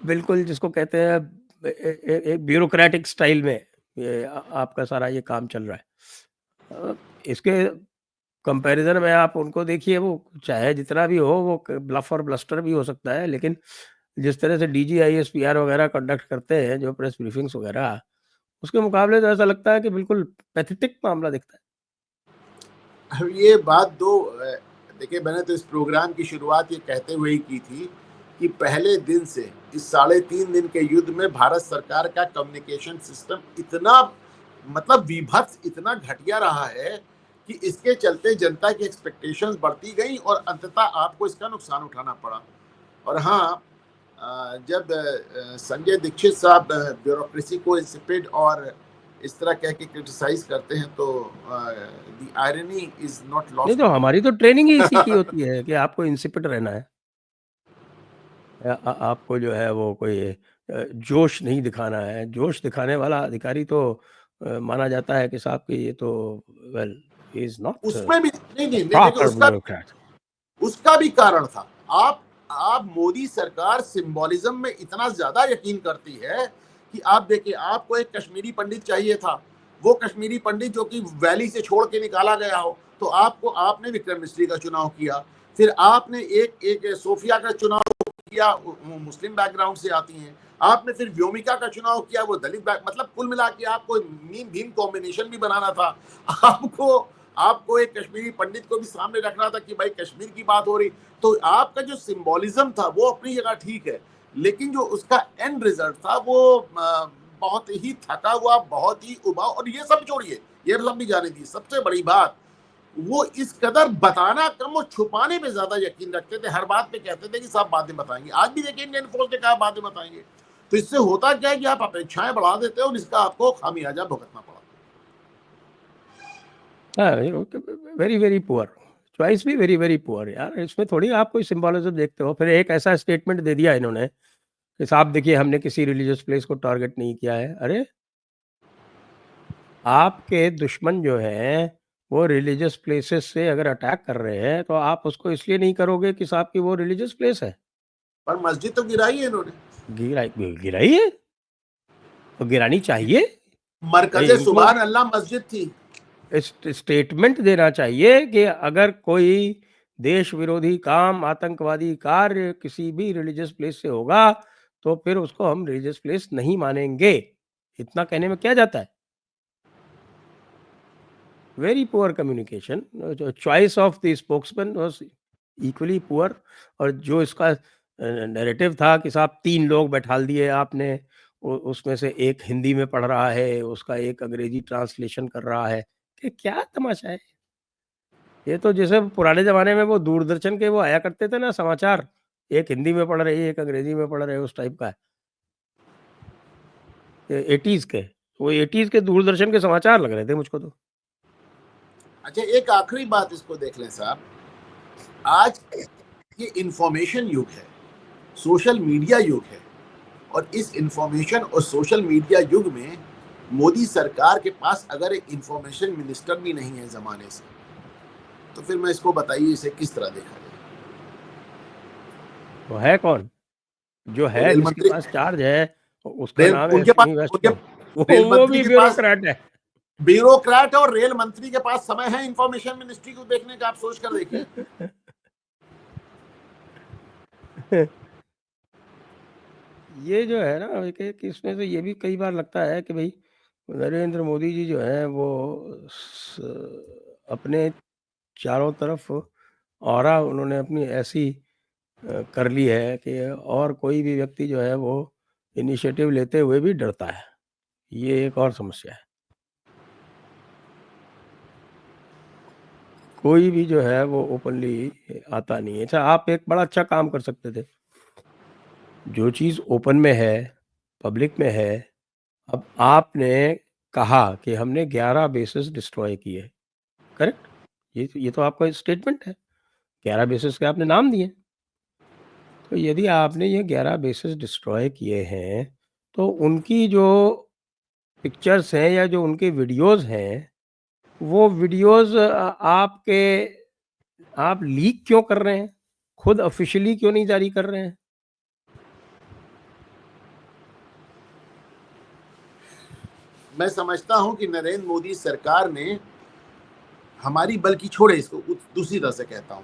बिल्कुल जिसको कहते हैं एक ब्यूरोक्रेटिक स्टाइल में ये आपका सारा ये काम चल रहा है। इसके कंपैरिज़न में आप उनको देखिए, वो चाहे जितना भी हो वो ब्लफ और ब्लस्टर भी हो सकता है, लेकिन जिस तरह से डीजी, आईएसपीआर वगैरह कंडक्ट करते हैं जो प्रेस ब्रीफिंग्स वगैरह, उसके मुकाबले तो ऐसा लगता है कि बिल्कुल पैथेटिक मामला दिखता है। अब ये बात देखिए, मैंने तो इस प्रोग्राम की शुरुआत ये कहते हुए ही की थी कि पहले दिन से इस 3.5 दिन के युद्ध में भारत सरकार का कम्युनिकेशन सिस्टम इतना मतलब विभत्स, इतना घटिया रहा है कि इसके चलते जनता की एक्सपेक्टेशंस बढ़ती गई और अंततः आपको इसका नुकसान उठाना पड़ा। और हाँ, जब संजय दीक्षित साहब ब्यूरोक्रेसी को इंसिपिड और इस तरह कह के क्रिटिसाइज करते हैं तो द आयरनी इज नॉट नहीं लॉस्ट। तो हमारी तो ट्रेनिंग ही इसी की होती है कि आपको इंसिपिड रहना है। आपको जो है वो कोई जोश नहीं दिखाना है। जोश दिखाने वाला अधिकारी तो माना जाता है कि साहब कि ये तो वेल ही इज नॉट उसमें भी नहीं नहीं, देखिए प्रॉपर ब्यूरोक्रेट। उसका भी कारण था। आप मोदी सरकार सिंबोलिज्म में इतना ज्यादा यकीन करती है कि आप देखिए, आपको एक कश्मीरी पंडित चाहिए था, वो कश्मीरी पंडित जो कि वैली से छोड़ के निकाला गया हो, तो आपने विक्रम मिस्री का चुनाव किया। फिर आपने एक सोफिया का चुनाव किया, वो मुस्लिम बैकग्राउंड से आती हैं। आपने फिर व्योमिका का चुनाव किया, वो दलित मतलब कुल मिला के आपको मीम भीम कॉम्बिनेशन भी बनाना था। आपको एक कश्मीरी पंडित को भी सामने रखना था कि भाई कश्मीर की बात हो रही। तो आपका जो सिंबोलिज्म था वो अपनी जगह ठीक है, लेकिन जो उसका एंड रिजल्ट था वो बहुत ही थका हुआ, बहुत ही उबाऊ। और ये सब छोड़िए, ये सब भी जाने दी, सबसे बड़ी बात वो इस कदर बताना कम और छुपाने पे ज्यादा यकीन रखते थे। हर बात पे कहते थे कि सब बातें बताएंगे। आज भी देखिए इंडियन फोर्स ने कहा बातें बताएंगे। तो इससे होता क्या है कि आप अपेक्षाएं बढ़ा देते हो और इसका आपको खामियाजा भुगतना पड़ा। वेरी वेरी पुअर चॉइस, भी वेरी वेरी पुअर यार। इसमें थोड़ी आप कोई सिंबोलिज्म देखते हो। फिर एक ऐसा स्टेटमेंट दे दिया इन्होंने कि साहब देखिए हमने किसी रिलीजियस प्लेस को टारगेट नहीं किया है। अरे आपके दुश्मन जो हैं वो रिलीजियस प्लेसेस से अगर अटैक कर रहे हैं तो आप उसको इसलिए नहीं करोगे कि साहब की वो रिलीजियस प्लेस है। पर मस्जिद तो गिराई है इन्होंने, गिराई है तो गिरानी चाहिए भाई। मरकजे इनको सुभान अल्लाह मस्जिद थी। स्टेटमेंट देना चाहिए कि अगर कोई देश विरोधी काम, आतंकवादी कार्य किसी भी रिलीजियस प्लेस से होगा तो फिर उसको हम रिलीजियस प्लेस नहीं मानेंगे। इतना कहने में क्या जाता है। Very poor communication. Choice of the spokesman was equally poor. और जो इसका नैरेटिव था कि साहब 3 लोग बैठाल दिए आपने, उसमें से एक हिंदी में पढ़ रहा है, उसका एक अंग्रेजी ट्रांसलेशन कर रहा है, कि क्या तमाशा है। ये तो जैसे पुराने ज़माने में वो दूरदर्शन के वो आया करते थे ना समाचार, एक हिंदी में पढ़ रहे, एक अंग्रेजी में पढ़ रहे, उस टाइप का है। 80s के, वो 80s के दूरदर्शन के समाचार लग रहे थे मुझको तो। अच्छा, एक आखिरी बात इसको देख लें साहब, आज ये इंफॉर्मेशन युग है, सोशल मीडिया युग है, और इस इंफॉर्मेशन और सोशल मीडिया युग में मोदी सरकार के पास अगर एक इंफॉर्मेशन मिनिस्टर भी नहीं है जमाने से, तो फिर मैं इसको बताइए इसे किस तरह देखा जाए। वो है कौन जो है, रेल जिसके मंत्री, पास चार्ज है, उसका नाम है उनके पास अश्विनी उनके वैष्णव। रेल वो मंत्री भी के पास ब्यूरोक्रेट है। ब्यूरोक्रेट और रेल मंत्री के पास समय है इंफॉर्मेशन मिनिस्ट्री को देखने का। आप सोच कर देखिए। ये जो है ना कि इसमें से ये भी कई बार लगता है कि भाई नरेंद्र मोदी जी जो हैं वो अपने चारों तरफ ऑरा उन्होंने अपनी ऐसी कर ली है कि और कोई भी व्यक्ति जो है वो इनिशिएटिव लेते हुए भी डरता है। ये एक और समस्या है। कोई भी जो है वो ओपनली आता नहीं है। अच्छा, आप एक बड़ा अच्छा काम कर सकते थे। जो चीज़ ओपन में है, पब्लिक में है, अब आपने कहा कि हमने 11 बेसेस डिस्ट्रॉय किए, करेक्ट? ये तो आपका स्टेटमेंट है। 11 बेसेस के आपने नाम दिए। तो यदि आपने ये 11 बेसेस डिस्ट्रॉय किए हैं, तो उनकी जो पिक्चर्स हैं या जो उनके वीडियोज़ हैं, वो वीडियोज़ आप लीक क्यों कर रहे हैं? खुद ऑफ़िशियली क्यों नहीं जारी कर रहे हैं? मैं समझता हूं कि नरेंद्र मोदी सरकार ने हमारी, बल्कि छोड़े इसको, दूसरी तरह से कहता हूं,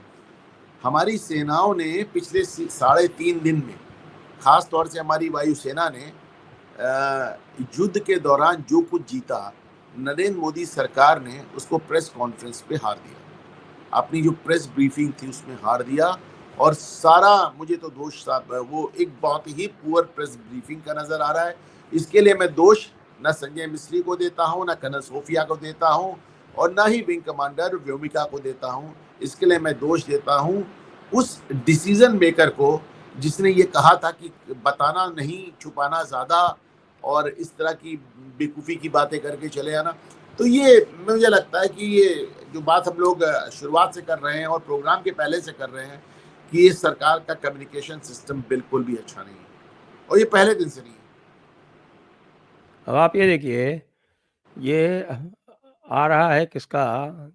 हमारी सेनाओं ने पिछले 3.5 दिन में खास तौर से हमारी वायुसेना ने युद्ध के दौरान जो कुछ जीता, नरेंद्र मोदी सरकार ने उसको प्रेस कॉन्फ्रेंस पे हार दिया। अपनी जो प्रेस ब्रीफिंग थी उसमें हार दिया, और सारा मुझे तो दोष वो एक बहुत ही पुअर प्रेस ब्रीफिंग का नजर आ रहा है। इसके लिए मैं दोष न संजय मिस्त्री को देता हूं, न कर्नल सोफिया को देता हूं, और न ही विंग कमांडर व्योमिका को देता हूं। इसके लिए मैं दोष देता हूं उस डिसीजन मेकर को जिसने ये कहा था कि बताना नहीं, छुपाना ज्यादा, और इस तरह की बेवकूफ़ी की बातें करके चले आना। तो ये मुझे लगता है कि ये जो बात हम लोग शुरुआत से कर रहे हैं और प्रोग्राम के पहले से कर रहे हैं कि ये सरकार का कम्युनिकेशन सिस्टम बिल्कुल भी अच्छा नहीं है, और ये पहले दिन से नहीं है। अब आप ये देखिए, ये आ रहा है किसका,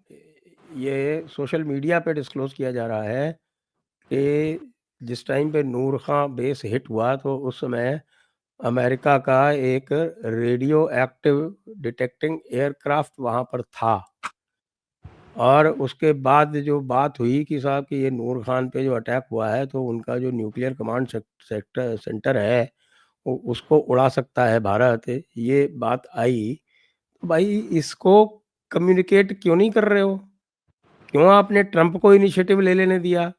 ये सोशल मीडिया पे डिस्क्लोज किया जा रहा है कि जिस टाइम पे नूर खां बेस हिट हुआ तो उस समय अमेरिका का एक रेडियो एक्टिव डिटेक्टिंग एयरक्राफ्ट वहाँ पर था, और उसके बाद जो बात हुई कि साहब कि ये नूर खान पे जो अटैक हुआ है तो उनका जो न्यूक्लियर कमांड सेंटर है उसको उड़ा सकता है भारत, ये बात आई। तो भाई इसको कम्युनिकेट क्यों नहीं कर रहे हो? क्यों आपने ट्रंप को इनिशिएटिव ले लेने दिया?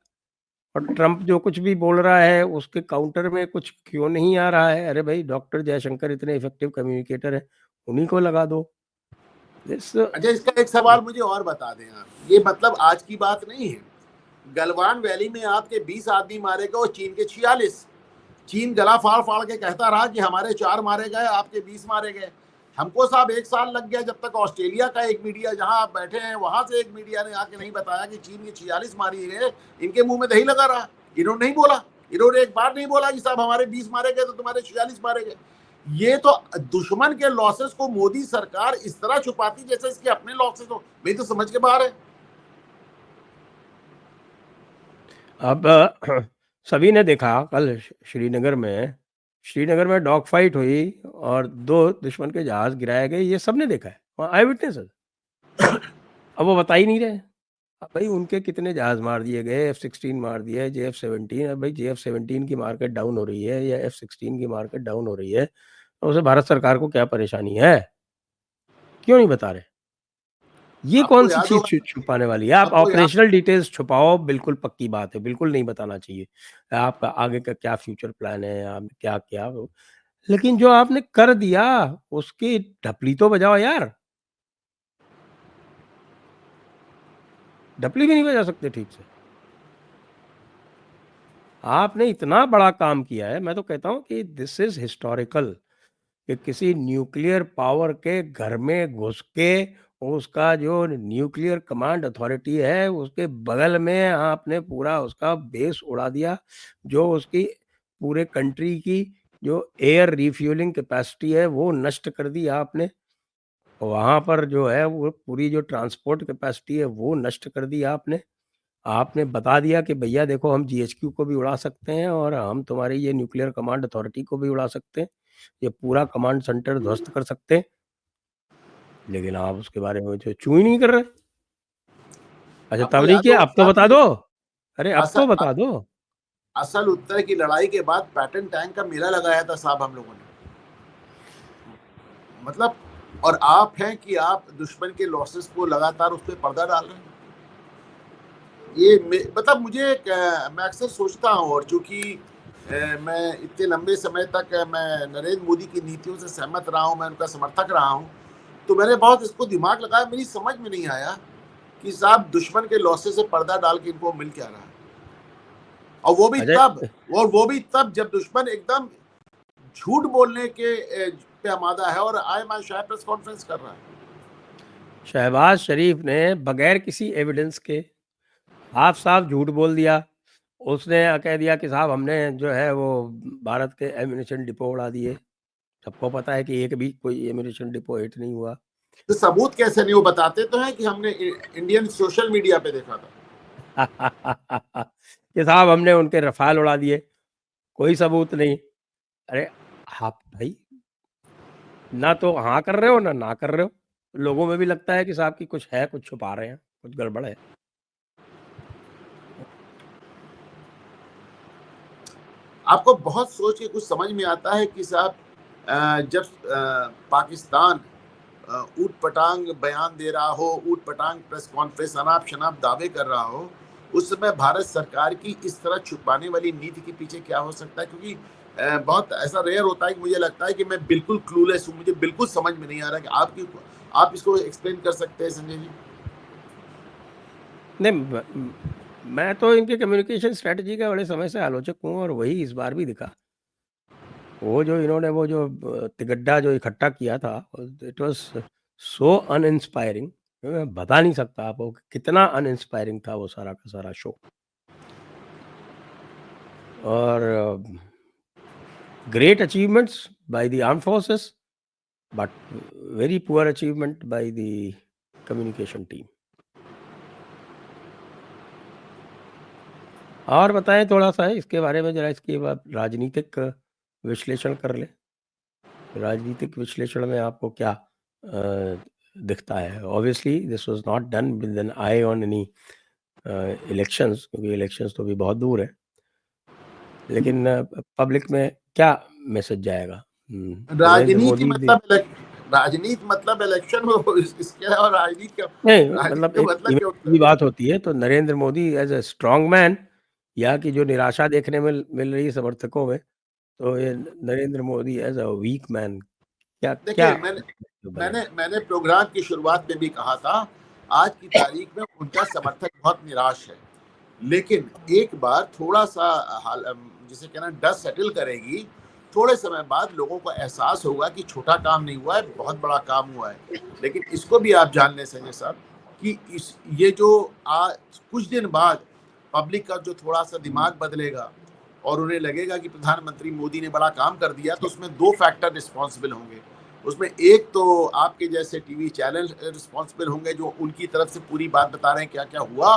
और ट्रंप जो कुछ भी बोल रहा है उसके काउंटर में कुछ क्यों नहीं आ रहा है? अरे भाई डॉक्टर जयशंकर इतने इफेक्टिव कम्युनिकेटर है, उन्हीं को लगा दो। दिस अच्छा, इसका एक सवाल मुझे और बता दें आप, ये मतलब आज की बात नहीं है। गलवान वैली में आपके 20 आदमी मारे गए और चीन के 46। चीन गला फाड़ फाड़ के कहता रहा कि हमारे 4 मारे गए, आपके 20 मारे गए। हमको साहब 1 साल लग गया, जब तक ऑस्ट्रेलिया का एक मीडिया, जहां आप बैठे हैं वहां से एक मीडिया ने आके नहीं बताया कि चीन के 46 मारी गए। इनके मुंह में दही लगा रहा, इन्होंने नहीं बोला, इन्होंने एक बार नहीं बोला कि साहब हमारे 20 मारे गए तो तुम्हारे 46 मारे गए। ये तो दुश्मन के लॉसेस को मोदी सरकार इस तरह छुपाती जैसे इसके अपने लॉसेस हो, मेरी तो समझ के बाहर है। अब सभी ने देखा कल श्रीनगर में डॉग फाइट हुई और 2 दुश्मन के जहाज गिराए गए, ये सबने देखा है, आई विटनेस। अब वो बता ही नहीं रहे। अब भाई उनके कितने जहाज मार दिए गए, F-16 मार दिया है, JF-17। अब भाई JF-17 की मार्केट डाउन हो रही है या F-16 की मार्केट डाउन हो रही है, तो उसे भारत सरकार को क्या परेशानी है? क्यों नहीं बता रहे? ये आपको कौन-सी याद चीज़ होगा, छुपाने वाली है? आप आपको याद, ऑपरेशनल डिटेल्स छुपाओ, बिल्कुल पक्की बात है, बिल्कुल नहीं बताना चाहिए। आपका आगे का क्या फ्यूचर प्लान है, आपने क्या किया? लेकिन जो आपने कर दिया, उसकी ढपली तो बजाओ यार। ढपली भी नहीं बजा सकते ठीक से। आपने इतना बड़ा काम किया है, मैं तो कहता हूँ कि दिस इज़ हिस्टोरिकल, कि किसी न्यूक्लियर पावर के घर में घुस के उसका जो न्यूक्लियर कमांड अथॉरिटी है, उसके बगल में आपने पूरा उसका बेस उड़ा दिया, जो उसकी पूरे कंट्री की जो एयर रिफ्यूलिंग कैपेसिटी है, वो नष्ट कर दी आपने। वहाँ पर जो है, वो पूरी जो ट्रांसपोर्ट कैपेसिटी है, वो नष्ट कर दी आपने। आपने बता दिया कि भैया देखो हम जीएचक्यू को भी उड़ा सकते हैं और हम तुम्हारी ये न्यूक्लियर कमांड अथॉरिटी को भी उड़ा सकते हैं। ये पूरा कमांड सेंटर ध्वस्त कर सकते हैं। लेकिन आप उसके बारे में जो चूँ ही नहीं कर रहे। अच्छा तब आपको नहीं याद किया, होगा अब तो साहब बता कि दो। अरे अब तो असल बता दो। असल उत्तर की लड़ाई के बाद पैटर्न टैंक का मेला लगाया था साहब हम लोगों ने, मतलब, और आप हैं कि आप दुश्मन के लॉसेस को लगातार उस पर पर्दा डाल रहे हैं। ये मतलब मुझे मैं अक्सर सोचता हूँ, और चूंकि मैं इतने लंबे समय तक मैं नरेंद्र मोदी की नीतियों से सहमत रहा हूँ, मैं उनका समर्थक रहा हूँ, तो मैंने बहुत इसको दिमाग लगाया, मेरी समझ में नहीं आया कि साहब दुश्मन के लॉसेस से पर्दा डाल के इनको मिल क्या रहा है। और अच्छा वो भी तब जब दुश्मन एकदम झूठ बोलने के पे आमादा है, और आई शायद प्रेस कॉन्फ्रेंस कर रहा है। शहबाज शरीफ ने बगैर किसी एविडेंस के साफ-साफ झूठ बोल दिया। उसने कह दिया कि साहब हमने जो है वो भारत के एम्यूनेशन डिपो उड़ा दिए। सबको पता है कि एक भी कोई एम्यूनेशन डिपो हिट नहीं हुआ। तो सबूत कैसे नहीं, वो बताते तो हैं कि हमने इंडियन सोशल मीडिया पे देखा था। कि साहब हमने उनके रफ़ाल उड़ा दिए, कोई सबूत नहीं। अरे आप भाई ना तो हाँ कर रहे हो ना कर रहे हो। लोगों में भी लगता है कि साहब कि कुछ है, कुछ छुपा रहे हैं, कुछ गड़बड़ है। आपको बहुत सोच के कुछ समझ में आता है कि साहब जब पाकिस्तान ऊट पटांग बयान दे रहा हो, ऊट पटांग प्रेस कॉन्फ्रेंस अनाप शनाप दावे कर रहा हो, उस समय भारत सरकार की इस तरह छुपाने वाली नीति के पीछे क्या हो सकता है? क्योंकि बहुत ऐसा रेयर होता है कि मुझे लगता है कि मैं बिल्कुल क्लूलेस हूँ, मुझे बिल्कुल समझ में नहीं आ रहा कि आप इसको एक्सप्लेन कर सकते हैं संजय जी? नहीं, मैं तो इनके कम्युनिकेशन स्ट्रेटजी का बड़े समय से आलोचक हूँ और वही इस बार भी दिखा। वो जो इन्होंने वो जो तिगड्डा जो इकट्ठा किया था, इट वाज सो अनइंस्पायरिंग। मैं बता नहीं सकता आपको कि कितना अनइंस्पायरिंग था वो सारा का सारा शो। और great achievements by the armed forces, but very poor achievement by the communication team. और बताएं थोड़ा सा इसके बारे में, जरा इसके बाद राजनीतिक विश्लेषण कर ले। राजनीतिक विश्लेषण में आपको क्या दिखता है? Obviously this was not done with an eye on any elections, क्योंकि इलेक्शंस तो अभी बहुत दूर है। लेकिन पब्लिक में क्या मैसेज जाएगा? नरेंद्र राजनीति मोदी राजनीति मतलब इलेक्शन हो, इसके अलावा नहीं, राजनीति मतलब का एक मतलब क्या होता इमेज की है? बात होती है, तो Narendra Modi as a strong man, या कि जो निराशा देखने में मिल रही है समर्थकों में, तो ये Narendra Modi as a weak man, क्या क्या देखिए, बनेगा? मैंने प्रोग्राम की शुरुआत में भी कहा था, आज की तारीख में उनका समर्थक बहुत निराश है। लेकिन एक बार थोड़ा-सा जिसे कहना डस्ट सेटल करेगी, थोड़े समय बाद लोगों को एहसास होगा कि छोटा काम नहीं हुआ है, बहुत बड़ा काम हुआ है। लेकिन इसको भी आप जान लें संजय साहब कि ये जो कुछ दिन बाद पब्लिक का जो थोड़ा-सा दिमाग बदलेगा और उन्हें लगेगा कि प्रधानमंत्री मोदी ने बड़ा काम कर दिया, तो उसमें 2 फैक्टर रिस्पॉन्सिबल होंगे। उसमें एक तो आपके जैसे टीवी चैनल रिस्पॉन्सिबल होंगे, जो उनकी तरफ से पूरी बात बता रहे हैं क्या-क्या हुआ,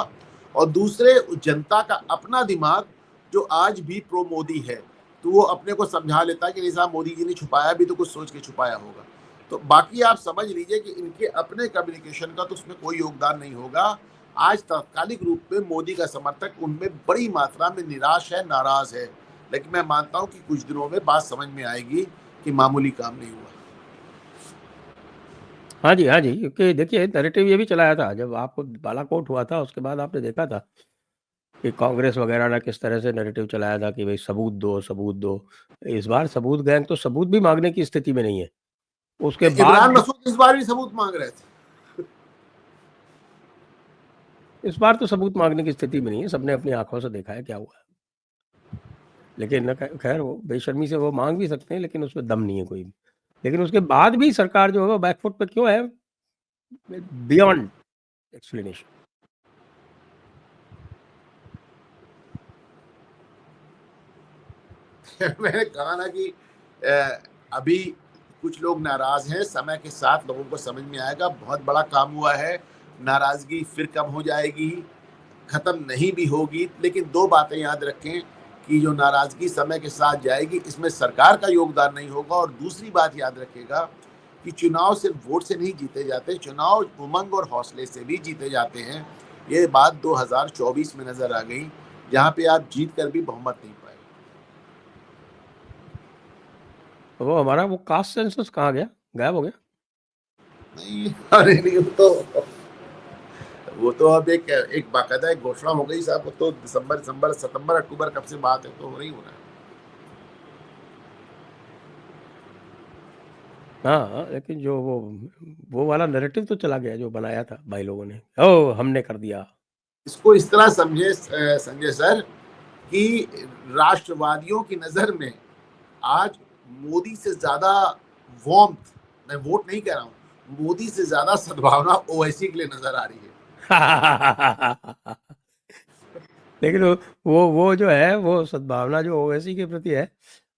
और दूसरे जनता का अपना दिमाग जो आज भी प्रो मोदी है, तो वो अपने को समझा लेता है कि नहीं साहब, मोदी जी ने छुपाया भी तो कुछ सोच के छुपाया होगा। तो बाकी आप समझ लीजिए कि इनके अपने कम्युनिकेशन का तो उसमें कोई योगदान नहीं होगा। आज तात्कालिक रूप में मोदी का समर्थक उनमें बड़ी मात्रा में निराश है, नाराज है। लेकिन मैं मानता हूं कि कुछ दिनों में बात समझ में आएगी कि मामूली काम नहीं हुआ। हाँ जी, हाँ जी, क्योंकि देखिए नैरेटिव ये भी चलाया था जब आपको बालाकोट हुआ था, उसके बाद आपने देखा था कि कांग्रेस वगैरह ने किस तरह से नैरेटिव चलाया था कि भाई सबूत दो, सबूत दो। इस बार सबूत गैंग तो सबूत भी मांगने की स्थिति में नहीं है। उसके बाद इमरान भी मसूद इस बार भी सबूत मांग रहे थे। इस बार तो सबूत मांगने की स्थिति में नहीं है, सबने अपनी आंखों से देखा है क्या हुआ है। लेकिन खैर वो बेशर्मी से वो मांग भी सकते हैं, लेकिन उसमें दम नहीं है कोई भी। लेकिन उसके बाद भी सरकार जो है वो बैकफुट पे क्यों है? Beyond explanation. मैंने कहा ना कि अभी कुछ लोग नाराज हैं, समय के साथ लोगों को समझ में आएगा बहुत बड़ा काम हुआ है, नाराजगी फिर कम हो जाएगी, खत्म नहीं भी होगी। लेकिन 2 बातें याद रखें कि जो नाराजगी समय के साथ जाएगी, इसमें सरकार का योगदान नहीं होगा। और दूसरी बात याद रखिएगा कि चुनाव सिर्फ वोट से नहीं जीते जाते, चुनाव उमंग और हौसले से भी जीते जाते हैं। ये बात 2024 में नजर आ गई, जहां पे आप जीत कर भी बहुमत नहीं पाए। वो हमारा वो कास्ट सेंसस कहाँ गया? गायब हो गया? नहीं, अरे नहीं, वो तो अब एक बाकायदा एक घोषणा हो गई साहब। वो तो दिसंबर सितंबर अक्टूबर कब से बात है, तो नहीं हो रहा है। हाँ, लेकिन जो वो वाला नैरेटिव तो चला गया जो बनाया था भाई लोगों ने। ओह! हमने कर दिया। इसको इस तरह समझे संजय सर कि राष्ट्रवादियों की नजर में आज मोदी से ज्यादा वार्मथ, मैं वोट नहीं कह रहा हूं, मोदी से ज्यादा सद्भावना ओवैसी के लिए नजर आ रही है। लेकिन वो जो है वो सद्भावना जो ओवैसी के प्रति है,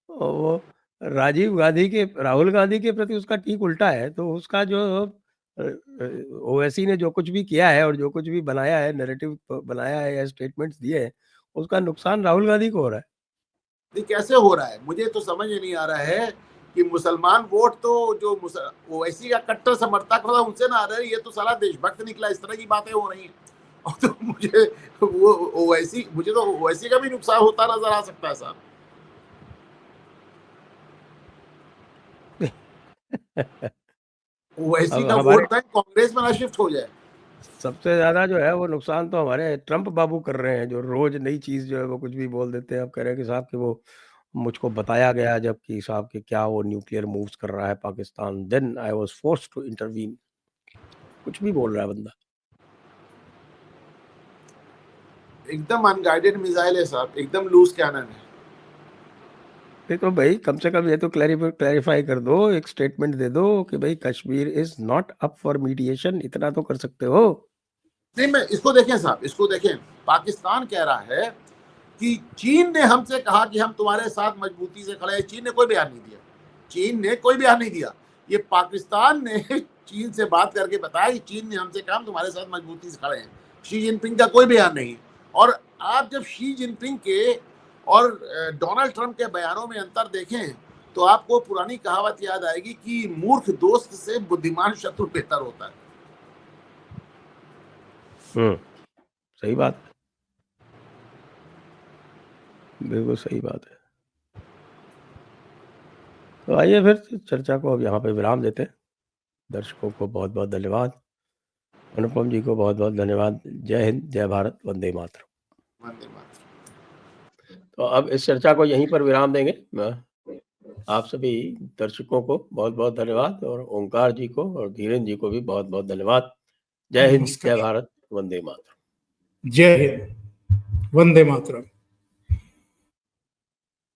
वो राहुल गांधी के प्रति उसका ठीक उल्टा है। तो उसका जो ओवैसी ने जो कुछ भी किया है और जो कुछ भी बनाया है, नैरेटिव बनाया है या स्टेटमेंट्स दिए हैं, उसका नुकसान राहुल गांधी को हो रहा है। ये कैसे हो रहा है, मुझे तो समझ में नहीं आ रहा है कि मुसलमान वोट तो जो ओवैसी का कट्टर समर्थक होता उनसे ना आ रहा है, ये तो साला देशभक्त निकला। इस तरह की बातें हो रही हैं। और तो मुझे तो ओवैसी का भी नुकसान होता नजर आ सकता है साहब। ओवैसी अब का हमारे वोट बैंक कांग्रेस में ना शिफ्ट हो जाए। सबसे ज्यादा जो है वो नुकसान तो हमारे ट्रंप बाबू कर रहे हैं, जो रोज नई चीज जो है वो कुछ भी बोल देते हैं। अब कह रहे हैं कि साहब कि वो मुझको बताया गया जबकि साहब कि क्या वो न्यूक्लियर मूव्स कर रहा है Pakistan, then I was forced to intervene. कुछ भी बोल रहा है बंदा। एकदम अनगाइडेड मिसाइल है साहब, एकदम लूज कैनन है। नहीं तो भाई कम से कम ये तो क्लैरिफाई कर दो, एक स्टेटमेंट दे दो कि भाई Kashmir is not up for mediation, इतना तो कर सकते हो। नहीं, मैं इसको देखें साहब, इसको देखें। पाकिस्तान कह रहा है कि चीन ने हमसे कहा कि हम तुम्हारे साथ मजबूती से खड़े हैं। चीन ने कोई बयान नहीं दिया, चीन ने कोई बयान नहीं दिया। ये पाकिस्तान ने चीन से बात करके बताया कि चीन ने हमसे कहा हम तुम्हारे साथ मजबूती से खड़े हैं। शी जिनपिंग का कोई बयान नहीं। और आप जब शी जिनपिंग के और डोनाल्ड ट्रंप के बयानों में अंतर देखें तो आपको पुरानी कहावत याद आएगी कि मूर्ख दोस्त से बुद्धिमान शत्रु बेहतर होता है। सही बात है, बिल्कुल सही बात है। तो आइए फिर चर्चा को अब यहाँ पे विराम देते हैं। दर्शकों को बहुत बहुत धन्यवाद, अनुपम जी को बहुत बहुत धन्यवाद। जय हिंद, जय भारत, वंदे मातरम। वंदे मातरम। तो अब इस चर्चा को यहीं पर विराम देंगे। आप सभी दर्शकों को बहुत बहुत धन्यवाद और ओंकार जी को और धीरेन्द्र जी को भी बहुत बहुत धन्यवाद। जय हिंद, जय भारत, वंदे मातरम। जय हिंद, वंदे मातरम।